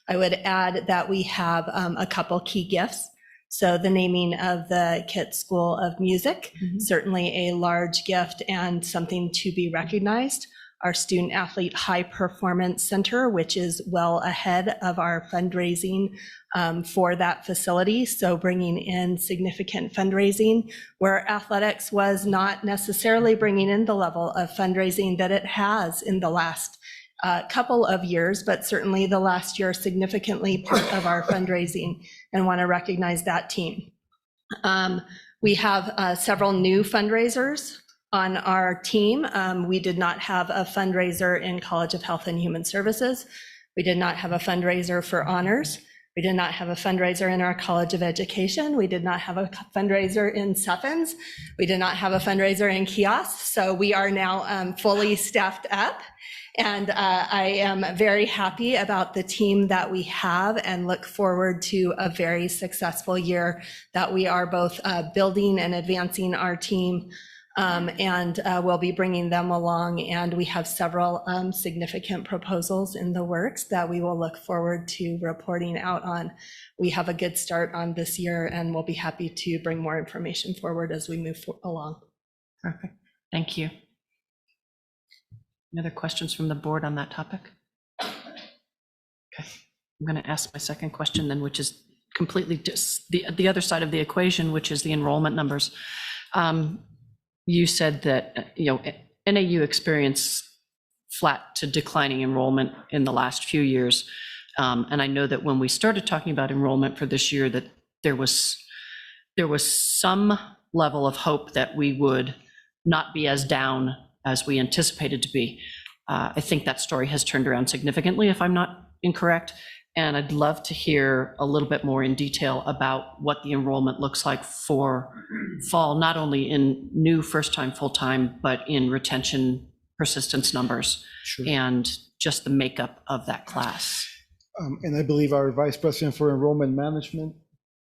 I would add that we have a couple key gifts. So the naming of the Kitt School of Music, certainly a large gift and something to be recognized. Our Student Athlete High Performance Center, which is well ahead of our fundraising for that facility. So bringing in significant fundraising where athletics was not necessarily bringing in the level of fundraising that it has in the last couple of years, but certainly the last year significantly part of our fundraising, and want to recognize that team. We have several new fundraisers on our team. We did not have a fundraiser in College of Health and Human Services. We did not have a fundraiser for honors. We did not have a fundraiser in our College of Education. We did not have a fundraiser in Suffens. We did not have a fundraiser in kiosks. So we are now fully staffed up. And I am very happy about the team that we have and look forward to a very successful year that we are both building and advancing our team, and we'll be bringing them along. And we have several significant proposals in the works that we will look forward to reporting out on. We have a good start on this year, and we'll be happy to bring more information forward as we move along. Perfect. Thank you. Any other questions from the board on that topic? Okay. I'm going to ask my second question then, which is completely the other side of the equation, which is the enrollment numbers. You said that, NAU experienced flat to declining enrollment in the last few years. And I know that when we started talking about enrollment for this year, that there was some level of hope that we would not be as down as we anticipated to be. I think that story has turned around significantly, if I'm not incorrect. And I'd love to hear a little bit more in detail about what the enrollment looks like for fall, not only in new first-time, full-time, but in retention persistence numbers. Sure. And just the makeup of that class. And I believe our Vice President for Enrollment Management,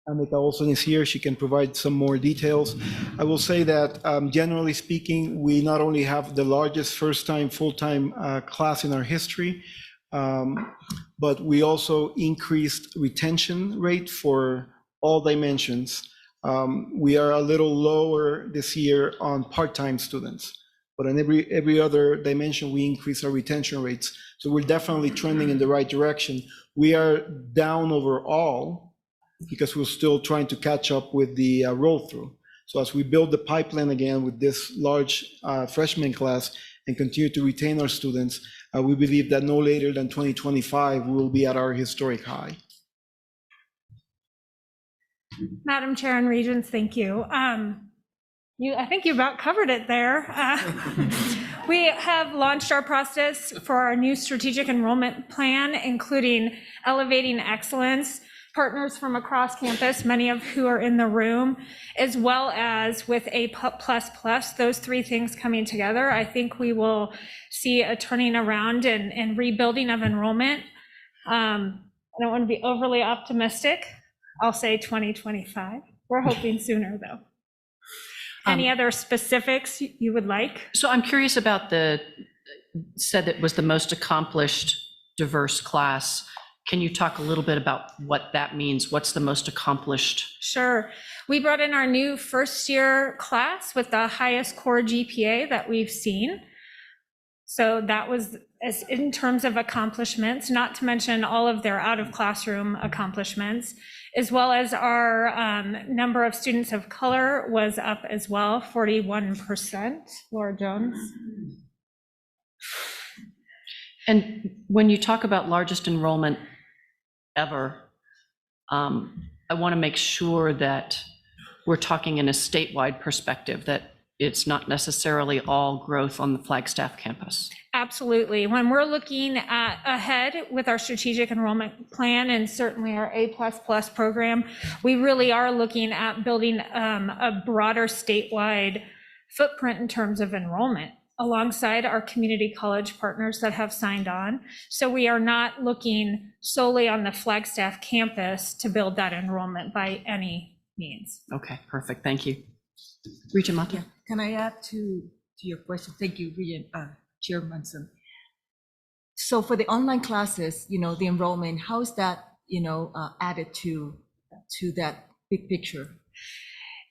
Annika Olson, is here. She can provide some more details. I will say that generally speaking, we not only have the largest first-time, full-time class in our history, but we also increased retention rate for all dimensions. We are a little lower this year on part-time students, but on every other dimension, we increase our retention rates. So we're definitely trending in the right direction. We are down overall because we're still trying to catch up with the roll-through. So as we build the pipeline again with this large freshman class and continue to retain our students, we believe that no later than 2025, we will be at our historic high. Madam Chair and Regents, thank you. I think you about covered it there. We have launched our process for our new strategic enrollment plan, including elevating excellence, partners from across campus, many of who are in the room, as well as with A++, those three things coming together. I think we will see a turning around and rebuilding of enrollment. I don't want to be overly optimistic. I'll say 2025. We're hoping sooner though. Any other specifics you would like? So I'm curious about said it was the most accomplished diverse class. Can you talk a little bit about what that means? What's the most accomplished? Sure. We brought in our new first year class with the highest core GPA that we've seen. So that was as in terms of accomplishments, not to mention all of their out of classroom accomplishments, as well as our number of students of color was up as well, 41%. Laura Jones. And when you talk about largest enrollment ever, I want to make sure that we're talking in a statewide perspective, that it's not necessarily all growth on the Flagstaff campus. Absolutely. When we're looking at ahead with our strategic enrollment plan and certainly our A++ program, we really are looking at building a broader statewide footprint in terms of enrollment alongside our community college partners that have signed on. So we are not looking solely on the Flagstaff campus to build that enrollment by any means. Okay, perfect. Thank you. Regent Mata. Can I add to your question? Thank you, Regent Chair Manson. So for the online classes, the enrollment, how is that, added to that big picture?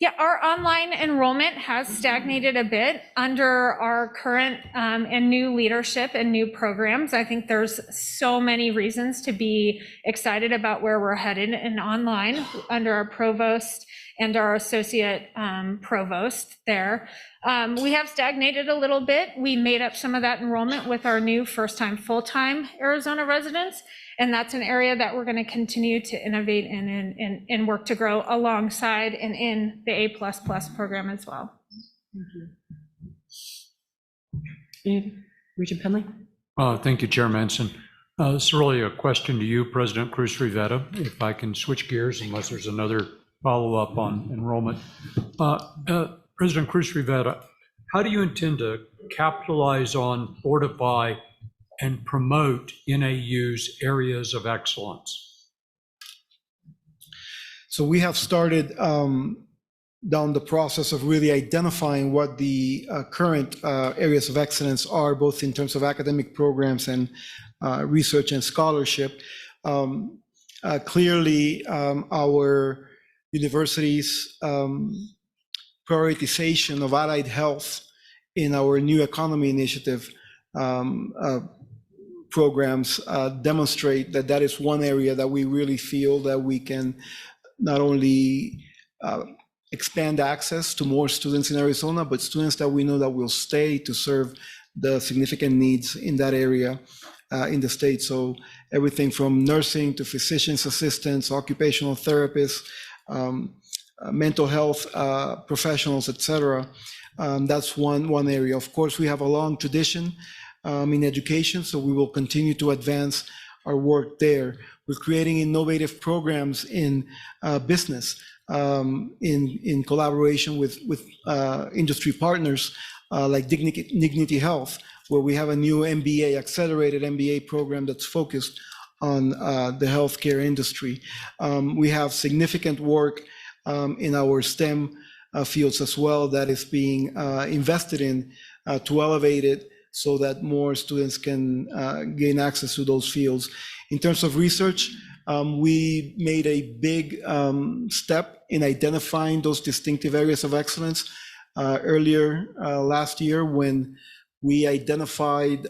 Yeah, our online enrollment has stagnated a bit under our current and new leadership and new programs. I think there's so many reasons to be excited about where we're headed in online under our provost and our associate provost there. We have stagnated a little bit. We made up some of that enrollment with our new first-time, full-time Arizona residents. And that's an area that we're going to continue to innovate in and work to grow alongside and in the A++ program as well. Thank you. Regent Penley. Thank you, Chair Manson. This is really a question to you, President Cruz Rivera, if I can switch gears unless there's another follow-up on enrollment. President Cruz Rivera, how do you intend to capitalize on, fortify, and promote NAU's areas of excellence? So we have started down the process of really identifying what the current areas of excellence are, both in terms of academic programs and research and scholarship. Clearly, our university's prioritization of allied health in our new economy initiative programs demonstrate that that is one area that we really feel that we can not only expand access to more students in Arizona, but students that we know that will stay to serve the significant needs in that area in the state. So everything from nursing to physician's assistants, occupational therapists, mental health professionals, et cetera. That's one area. Of course, we have a long tradition in education, so we will continue to advance our work there. We're creating innovative programs in business in collaboration with industry partners like Dignity Health, where we have a new MBA, accelerated MBA program that's focused on the healthcare industry. We have significant work in our STEM fields as well that is being invested in to elevate it so that more students can gain access to those fields. In terms of research, we made a big step in identifying those distinctive areas of excellence earlier last year when we identified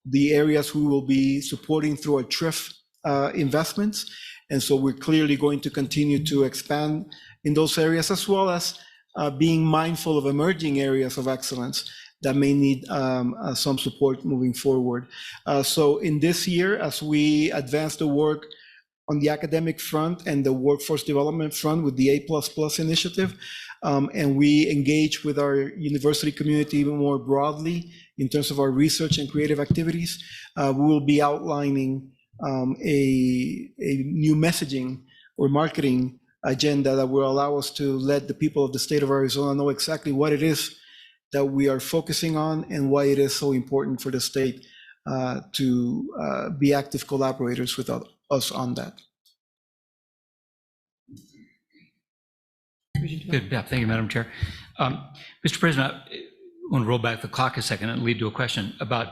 the areas we will be supporting through our TRIF investments. And so we're clearly going to continue to expand in those areas, as well as being mindful of emerging areas of excellence that may need some support moving forward. So in this year, as we advance the work on the academic front and the workforce development front with the A++ initiative, and we engage with our university community even more broadly in terms of our research and creative activities, we will be outlining a new messaging or marketing agenda that will allow us to let the people of the state of Arizona know exactly what it is that we are focusing on and why it is so important for the state to be active collaborators with us on that. Good. Yeah, thank you, Madam Chair. Mr. President, I want to roll back the clock a second and lead to a question about,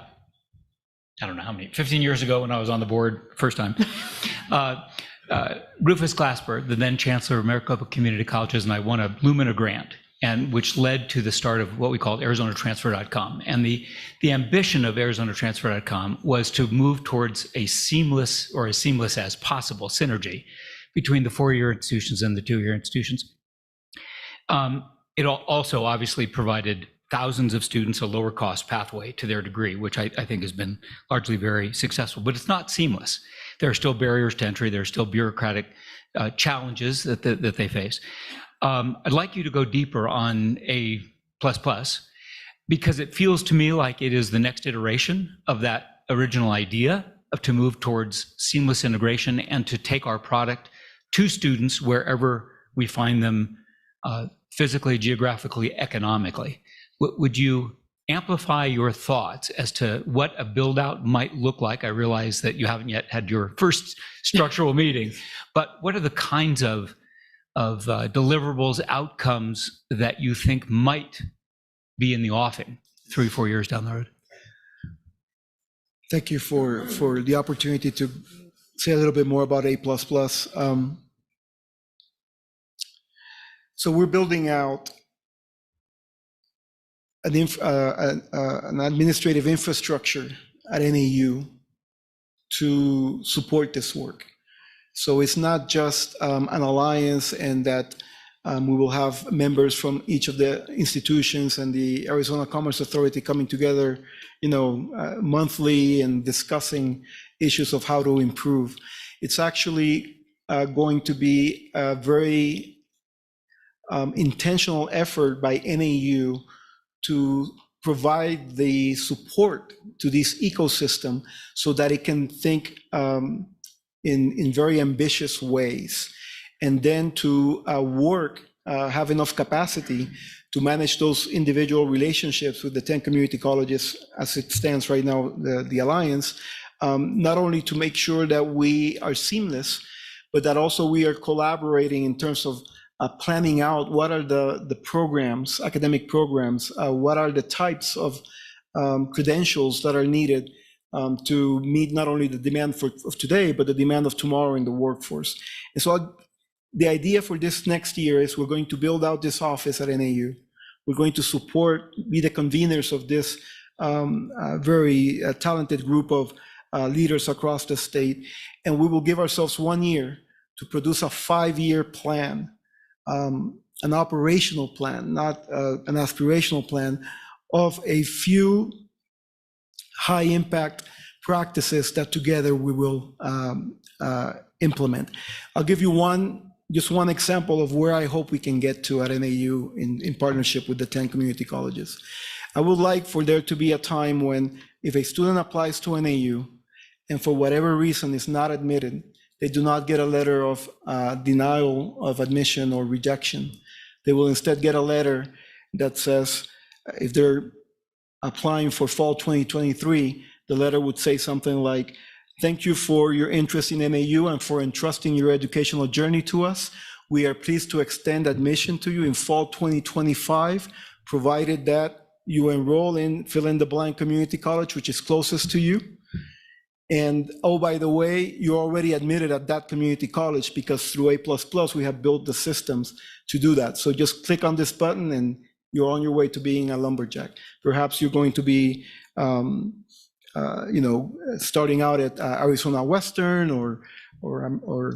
I don't know how many, 15 years ago when I was on the board first time. Rufus Glasper, the then Chancellor of Maricopa Community Colleges, and I won a Lumina grant, and which led to the start of what we called ArizonaTransfer.com. And the ambition of ArizonaTransfer.com was to move towards a seamless, or as seamless as possible, synergy between the four-year institutions and the two-year institutions. It also obviously provided thousands of students a lower cost pathway to their degree, which I think has been largely very successful, but it's not seamless. There are still barriers to entry. There are still bureaucratic challenges that they face. I'd like you to go deeper on A++, because it feels to me like it is the next iteration of that original idea of to move towards seamless integration and to take our product to students wherever we find them physically, geographically, economically. Would you amplify your thoughts as to what a build out might look like? I realize that you haven't yet had your first structural meeting, but what are the kinds of deliverables, outcomes that you think might be in the offing 3-4 years down the road? Thank you for the opportunity to say a little bit more about A++. So we're building out an administrative infrastructure at NAU to support this work. So it's not just an alliance and that we will have members from each of the institutions and the Arizona Commerce Authority coming together, monthly and discussing issues of how to improve. It's actually going to be a very intentional effort by NAU to provide the support to this ecosystem so that it can think in very ambitious ways, and then to have enough capacity to manage those individual relationships with the 10 community colleges as it stands right now, the Alliance, not only to make sure that we are seamless, but that also we are collaborating in terms of planning out what are the programs, academic programs, what are the types of credentials that are needed to meet not only the demand of today, but the demand of tomorrow in the workforce. And so the idea for this next year is we're going to build out this office at NAU. We're going to be the conveners of this very talented group of leaders across the state. And we will give ourselves 1 year to produce a 5-year plan, an operational plan, not an aspirational plan, of a few high impact practices that together we will implement. I'll give you just one example of where I hope we can get to at NAU in partnership with the 10 community colleges. I would like for there to be a time when if a student applies to NAU and for whatever reason is not admitted, they do not get a letter of denial of admission or rejection. They will instead get a letter that says, if they're applying for fall 2023, the letter would say something like, thank you for your interest in NAU and for entrusting your educational journey to us. We are pleased to extend admission to you in fall 2025, provided that you enroll in fill in the blank community college, which is closest to you. And oh, by the way, you're already admitted at that community college because through A++ we have built the systems to do that. So just click on this button and you're on your way to being a lumberjack. Perhaps you're going to be starting out at Arizona Western or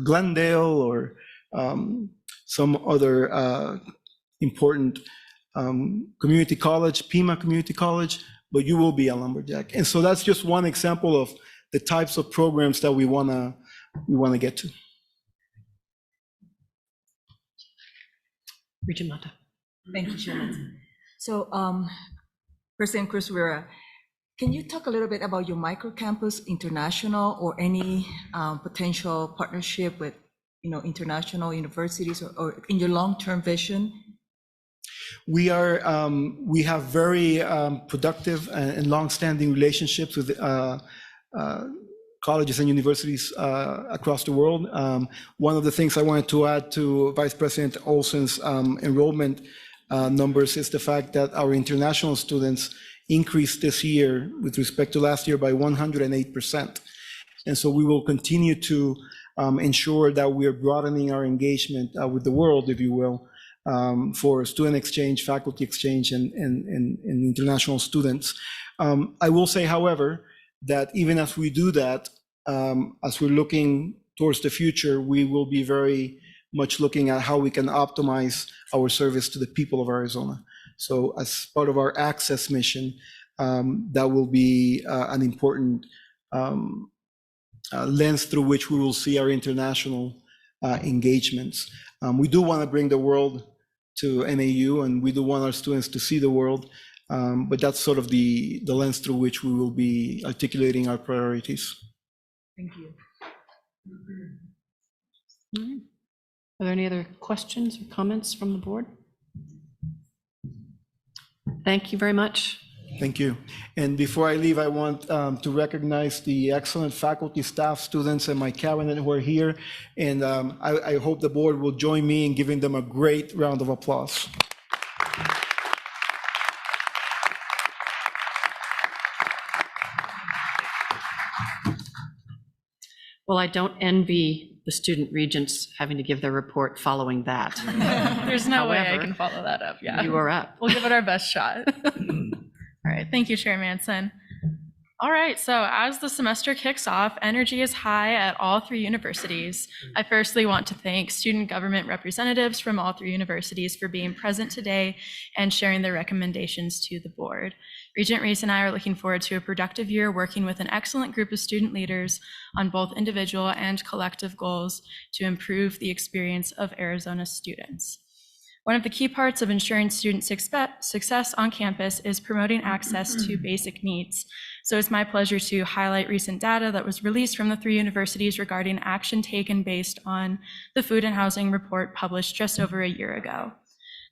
Glendale or some other important community college, Pima Community College, but you will be a lumberjack. And so that's just one example of the types of programs that we wanna get to. Regent Mata. Thank you, Chairman. So, President Cruz Rivera, can you talk a little bit about your microcampus international or any potential partnership with, international universities or in your long-term vision? We have very productive and long-standing relationships with colleges and universities across the world. One of the things I wanted to add to Vice President Olson's enrollment numbers is the fact that our international students increased this year with respect to last year by 108%. And so we will continue to ensure that we are broadening our engagement with the world, if you will, for student exchange, faculty exchange, and international students. I will say, however, that even as we do that, as we're looking towards the future, we will be very much looking at how we can optimize our service to the people of Arizona. So as part of our access mission, that will be an important lens through which we will see our international engagements. We do want to bring the world to NAU, and we do want our students to see the world, but that's sort of the lens through which we will be articulating our priorities. Thank you. All right. Are there any other questions or comments from the board? Thank you very much. Thank you. And before I leave, I want to recognize the excellent faculty, staff, students, and my cabinet who are here. And I hope the board will join me in giving them a great round of applause. Well, I don't envy the student regents having to give their report following that. There's no way I However, can follow that up. Yeah. You are up. We'll give it our best shot. All right. Thank you, Chair Manson. All right. So as the semester kicks off, energy is high at all three universities. I firstly want to thank student government representatives from all three universities for being present today and sharing their recommendations to the board. Regent Reese and I are looking forward to a productive year working with an excellent group of student leaders on both individual and collective goals to improve the experience of Arizona students. One of the key parts of ensuring student success on campus is promoting access to basic needs. So it's my pleasure to highlight recent data that was released from the 3 universities regarding action taken based on the Food and Housing Report published just over a year ago.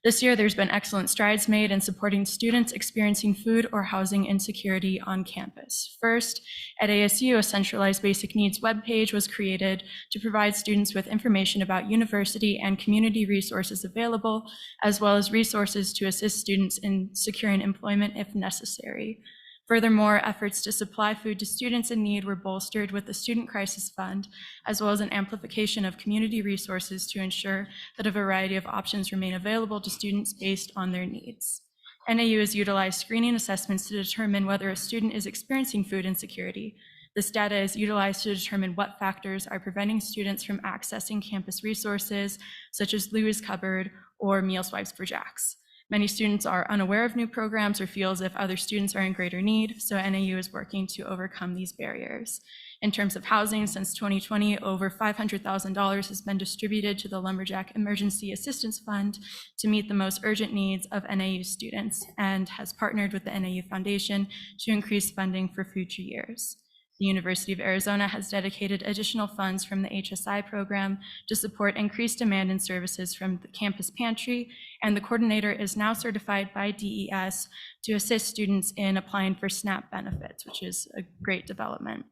This year, there's been excellent strides made in supporting students experiencing food or housing insecurity on campus. First, at ASU, a centralized basic needs webpage was created to provide students with information about university and community resources available, as well as resources to assist students in securing employment if necessary. Furthermore, efforts to supply food to students in need were bolstered with the Student Crisis Fund, as well as an amplification of community resources to ensure that a variety of options remain available to students based on their needs. NAU has utilized screening assessments to determine whether a student is experiencing food insecurity. This data is utilized to determine what factors are preventing students from accessing campus resources, such as Lou's Cupboard or Meal Swipes for Jacks. Many students are unaware of new programs or feel as if other students are in greater need, so NAU is working to overcome these barriers. In terms of housing, since 2020, over $500,000 has been distributed to the Lumberjack Emergency Assistance Fund to meet the most urgent needs of NAU students, and has partnered with the NAU Foundation to increase funding for future years. The University of Arizona has dedicated additional funds from the HSI program to support increased demand in services from the campus pantry, and the coordinator is now certified by DES to assist students in applying for SNAP benefits, which is a great development.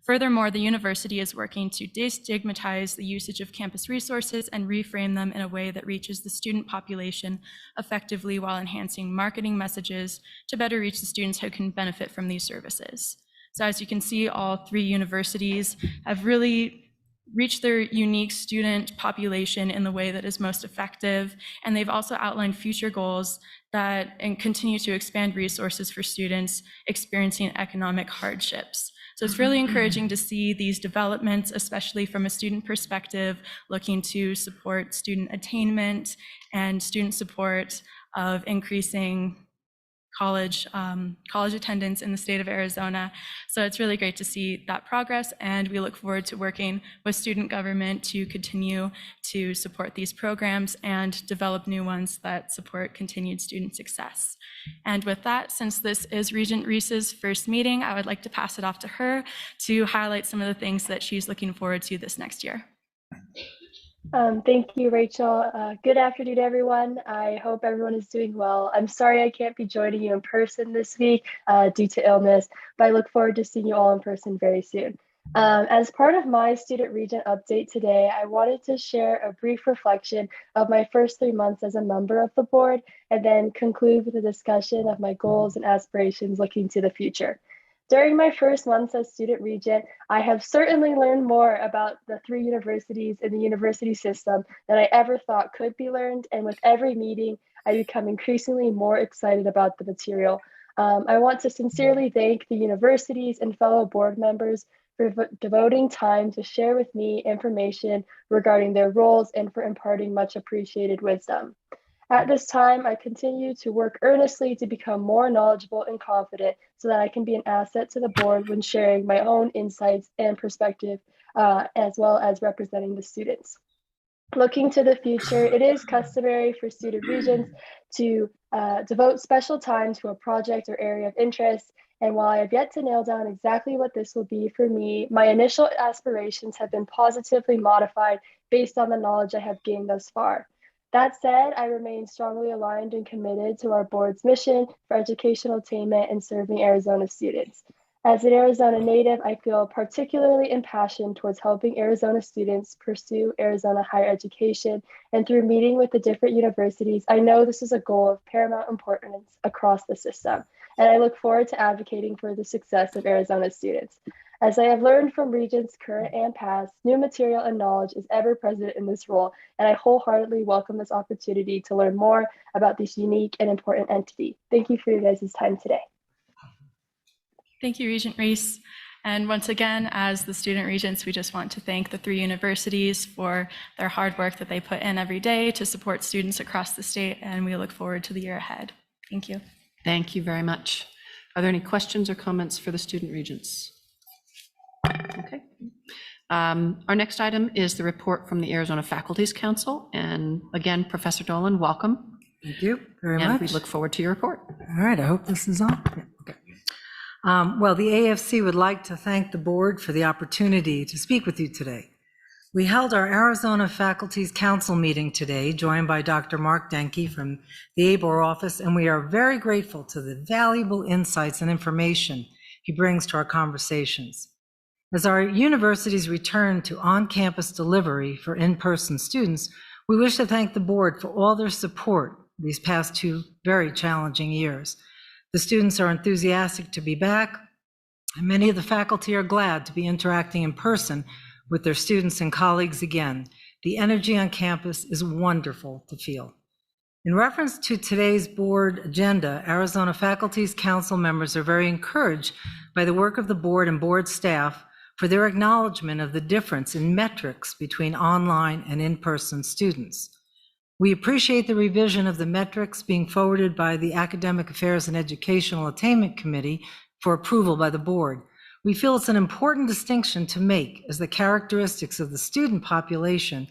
Furthermore, the university is working to destigmatize the usage of campus resources and reframe them in a way that reaches the student population effectively while enhancing marketing messages to better reach the students who can benefit from these services. So as you can see, all 3 universities have really reached their unique student population in the way that is most effective. And they've also outlined future goals that continue to expand resources for students experiencing economic hardships. So it's really encouraging to see these developments, especially from a student perspective, looking to support student attainment and student support of increasing college attendance in the state of Arizona. So it's really great to see that progress, and we look forward to working with student government to continue to support these programs and develop new ones that support continued student success. And with that, since this is Regent Reese's first meeting, I would like to pass it off to her to highlight some of the things that she's looking forward to this next year. Thank you, Rachel. Good afternoon, everyone. I hope everyone is doing well. I'm sorry I can't be joining you in person this week due to illness, but I look forward to seeing you all in person very soon. As part of my student regent update today, I wanted to share a brief reflection of my first 3 months as a member of the board, and then conclude with a discussion of my goals and aspirations looking to the future. During my first months as student regent, I have certainly learned more about the 3 universities in the university system than I ever thought could be learned. And with every meeting, I become increasingly more excited about the material. I want to sincerely thank the universities and fellow board members for devoting time to share with me information regarding their roles and for imparting much appreciated wisdom. At this time, I continue to work earnestly to become more knowledgeable and confident so that I can be an asset to the board when sharing my own insights and perspective, as well as representing the students. Looking to the future, it is customary for student regents to devote special time to a project or area of interest. And while I have yet to nail down exactly what this will be for me, my initial aspirations have been positively modified based on the knowledge I have gained thus far. That said, I remain strongly aligned and committed to our board's mission for educational attainment and serving Arizona students. As an Arizona native, I feel particularly impassioned towards helping Arizona students pursue Arizona higher education, and through meeting with the different universities, I know this is a goal of paramount importance across the system, and I look forward to advocating for the success of Arizona students. As I have learned from Regents current and past, new material and knowledge is ever present in this role, and I wholeheartedly welcome this opportunity to learn more about this unique and important entity. Thank you for your guys' time today. Thank you, Regent Reese. And once again, as the student regents, we just want to thank the 3 universities for their hard work that they put in every day to support students across the state, and we look forward to the year ahead. Thank you. Thank you very much. Are there any questions or comments for the student regents? Okay. Our next item is the report from the Arizona Faculties Council. And again, Professor Dolan, welcome. Thank you very And much. we look forward to your report. All right, I hope this is on. Yeah, okay. Well, the AFC would like to thank the board for the opportunity to speak with you today. We held our Arizona Faculties Council meeting today, joined by Dr. Mark Denke from the ABOR office, and we are very grateful to the valuable insights and information he brings to our conversations. As our universities return to on-campus delivery for in-person students, we wish to thank the board for all their support these past 2 very challenging years. The students are enthusiastic to be back, and many of the faculty are glad to be interacting in person with their students and colleagues again. The energy on campus is wonderful to feel. In reference to today's board agenda, Arizona Faculties Council members are very encouraged by the work of the board and board staff for their acknowledgement of the difference in metrics between online and in-person students. We appreciate the revision of the metrics being forwarded by the Academic Affairs and Educational Attainment Committee for approval by the board. We feel it's an important distinction to make, as the characteristics of the student population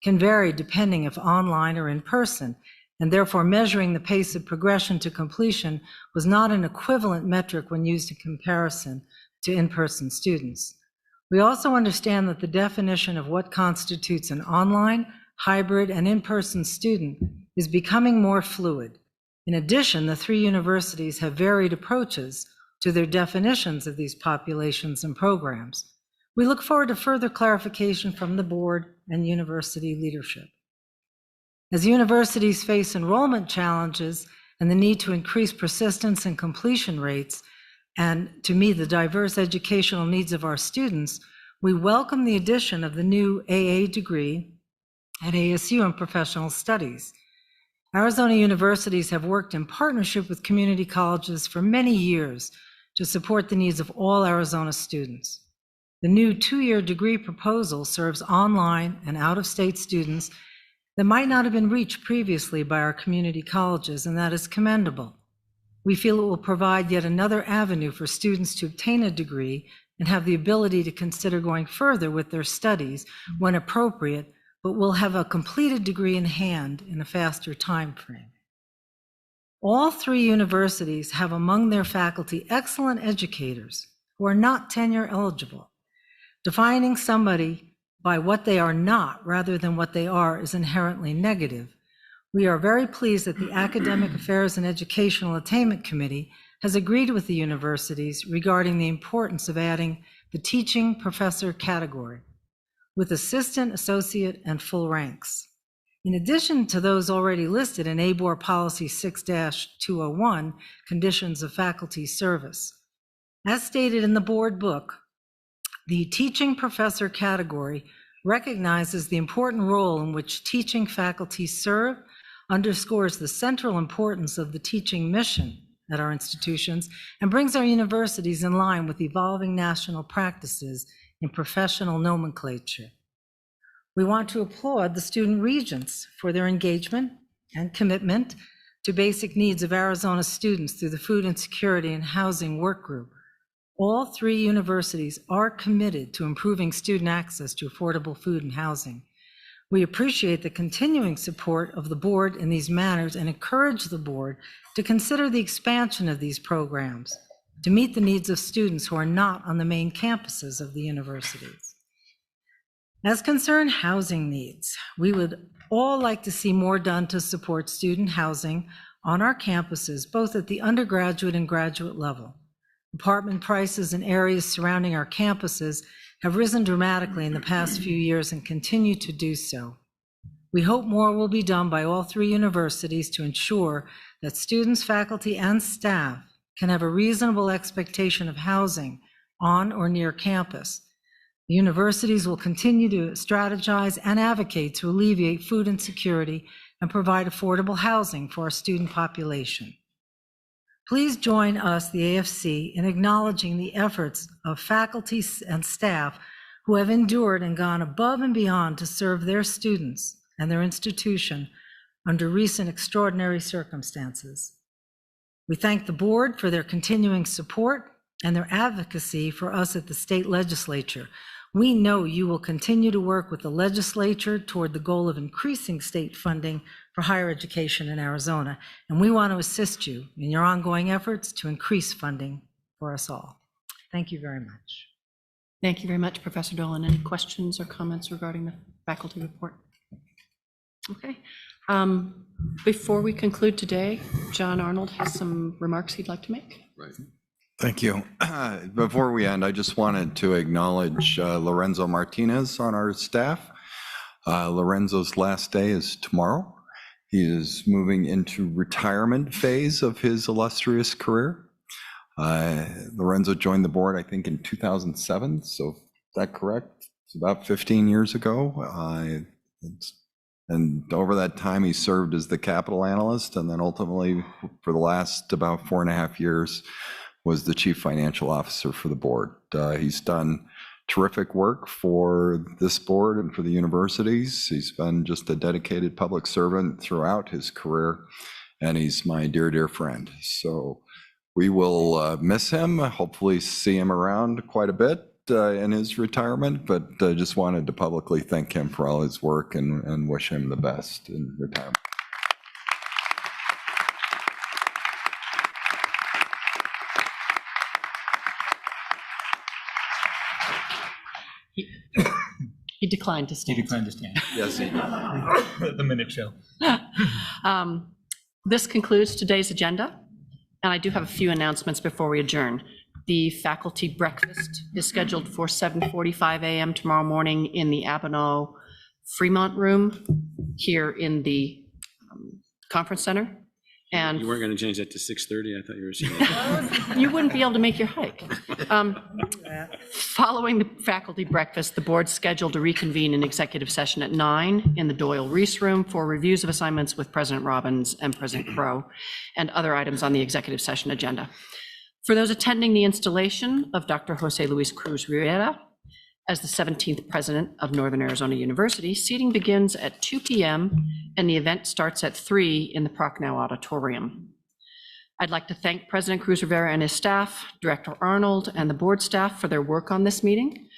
can vary depending if online or in person, and therefore measuring the pace of progression to completion was not an equivalent metric when used in comparison to in-person students. We also understand that the definition of what constitutes an online, hybrid, and in-person student is becoming more fluid. In addition, the 3 universities have varied approaches to their definitions of these populations and programs. We look forward to further clarification from the board and university leadership. As universities face enrollment challenges and the need to increase persistence and completion rates, and to meet the diverse educational needs of our students, we welcome the addition of the new AA degree at ASU in professional studies. Arizona universities have worked in partnership with community colleges for many years to support the needs of all Arizona students. The new 2-year degree proposal serves online and out-of-state students that might not have been reached previously by our community colleges, and that is commendable. We feel it will provide yet another avenue for students to obtain a degree and have the ability to consider going further with their studies when appropriate, but will have a completed degree in hand in a faster time frame. All 3 universities have among their faculty excellent educators who are not tenure eligible. Defining somebody by what they are not rather than what they are is inherently negative. We are very pleased that the Academic Affairs and Educational Attainment Committee has agreed with the universities regarding the importance of adding the teaching professor category with assistant, associate, and full ranks. In addition to those already listed in ABOR Policy 6-201, Conditions of Faculty Service. As stated in the board book, the teaching professor category recognizes the important role in which teaching faculty serve, underscores the central importance of the teaching mission at our institutions, and brings our universities in line with evolving national practices in professional nomenclature. We want to applaud the student regents for their engagement and commitment to basic needs of Arizona students through the Food Insecurity and Housing Work Group. All 3 universities are committed to improving student access to affordable food and housing. We appreciate the continuing support of the board in these matters and encourage the board to consider the expansion of these programs to meet the needs of students who are not on the main campuses of the universities. As concerned housing needs, we would all like to see more done to support student housing on our campuses, both at the undergraduate and graduate level. Apartment prices in areas surrounding our campuses have risen dramatically in the past few years and continue to do so. We hope more will be done by all 3 universities to ensure that students, faculty, and staff can have a reasonable expectation of housing on or near campus. The universities will continue to strategize and advocate to alleviate food insecurity and provide affordable housing for our student population. Please join us, the AFC, in acknowledging the efforts of faculty and staff who have endured and gone above and beyond to serve their students and their institution under recent extraordinary circumstances. We thank the board for their continuing support and their advocacy for us at the state legislature. We know you will continue to work with the legislature toward the goal of increasing state funding for higher education in Arizona, and we want to assist you in your ongoing efforts to increase funding for us all. Thank you very much. Thank you very much, Professor Dolan. Any questions or comments regarding the faculty report? Okay. Before we conclude today, John Arnold has some remarks he'd like to make. Right. Thank you. Before we end, I just wanted to acknowledge Lorenzo Martinez on our staff. Lorenzo's last day is tomorrow. He is moving into retirement phase of his illustrious career. Lorenzo joined the board, I think, in 2007. So is that correct? It's about 15 years ago. And over that time, he served as the capital analyst, and then ultimately, for the last about 4.5 years, was the chief financial officer for the board. He's done terrific work for this board and for the universities. He's been just a dedicated public servant throughout his career, and he's my dear, dear friend. So we will miss him, hopefully see him around quite a bit in his retirement, but just wanted to publicly thank him for all his work and wish him the best in retirement. He declined to stand. He declined to stand. Yes, he did. The minute show. This concludes today's agenda, and I do have a few announcements before we adjourn. The faculty breakfast is scheduled for 7:45 a.m. tomorrow morning in the Abeno Fremont room here in the conference center. And You weren't going to change that to 6:30? I thought you were saying. you wouldn't be able to make your hike. Following the faculty breakfast, the board's scheduled to reconvene in executive session at 9 in the Doyle Reese Room for reviews of assignments with President Robbins and President Crow and other items on the executive session agenda. For those attending the installation of Dr. Jose Luis Cruz Rivera as the 17th president of Northern Arizona University, seating begins at 2 p.m. and the event starts at 3 in the Prochnow Auditorium. I'd like to thank President Cruz Rivera and his staff, Director Arnold, and the board staff for their work on this meeting.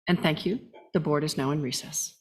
And thank you. The board is now in recess.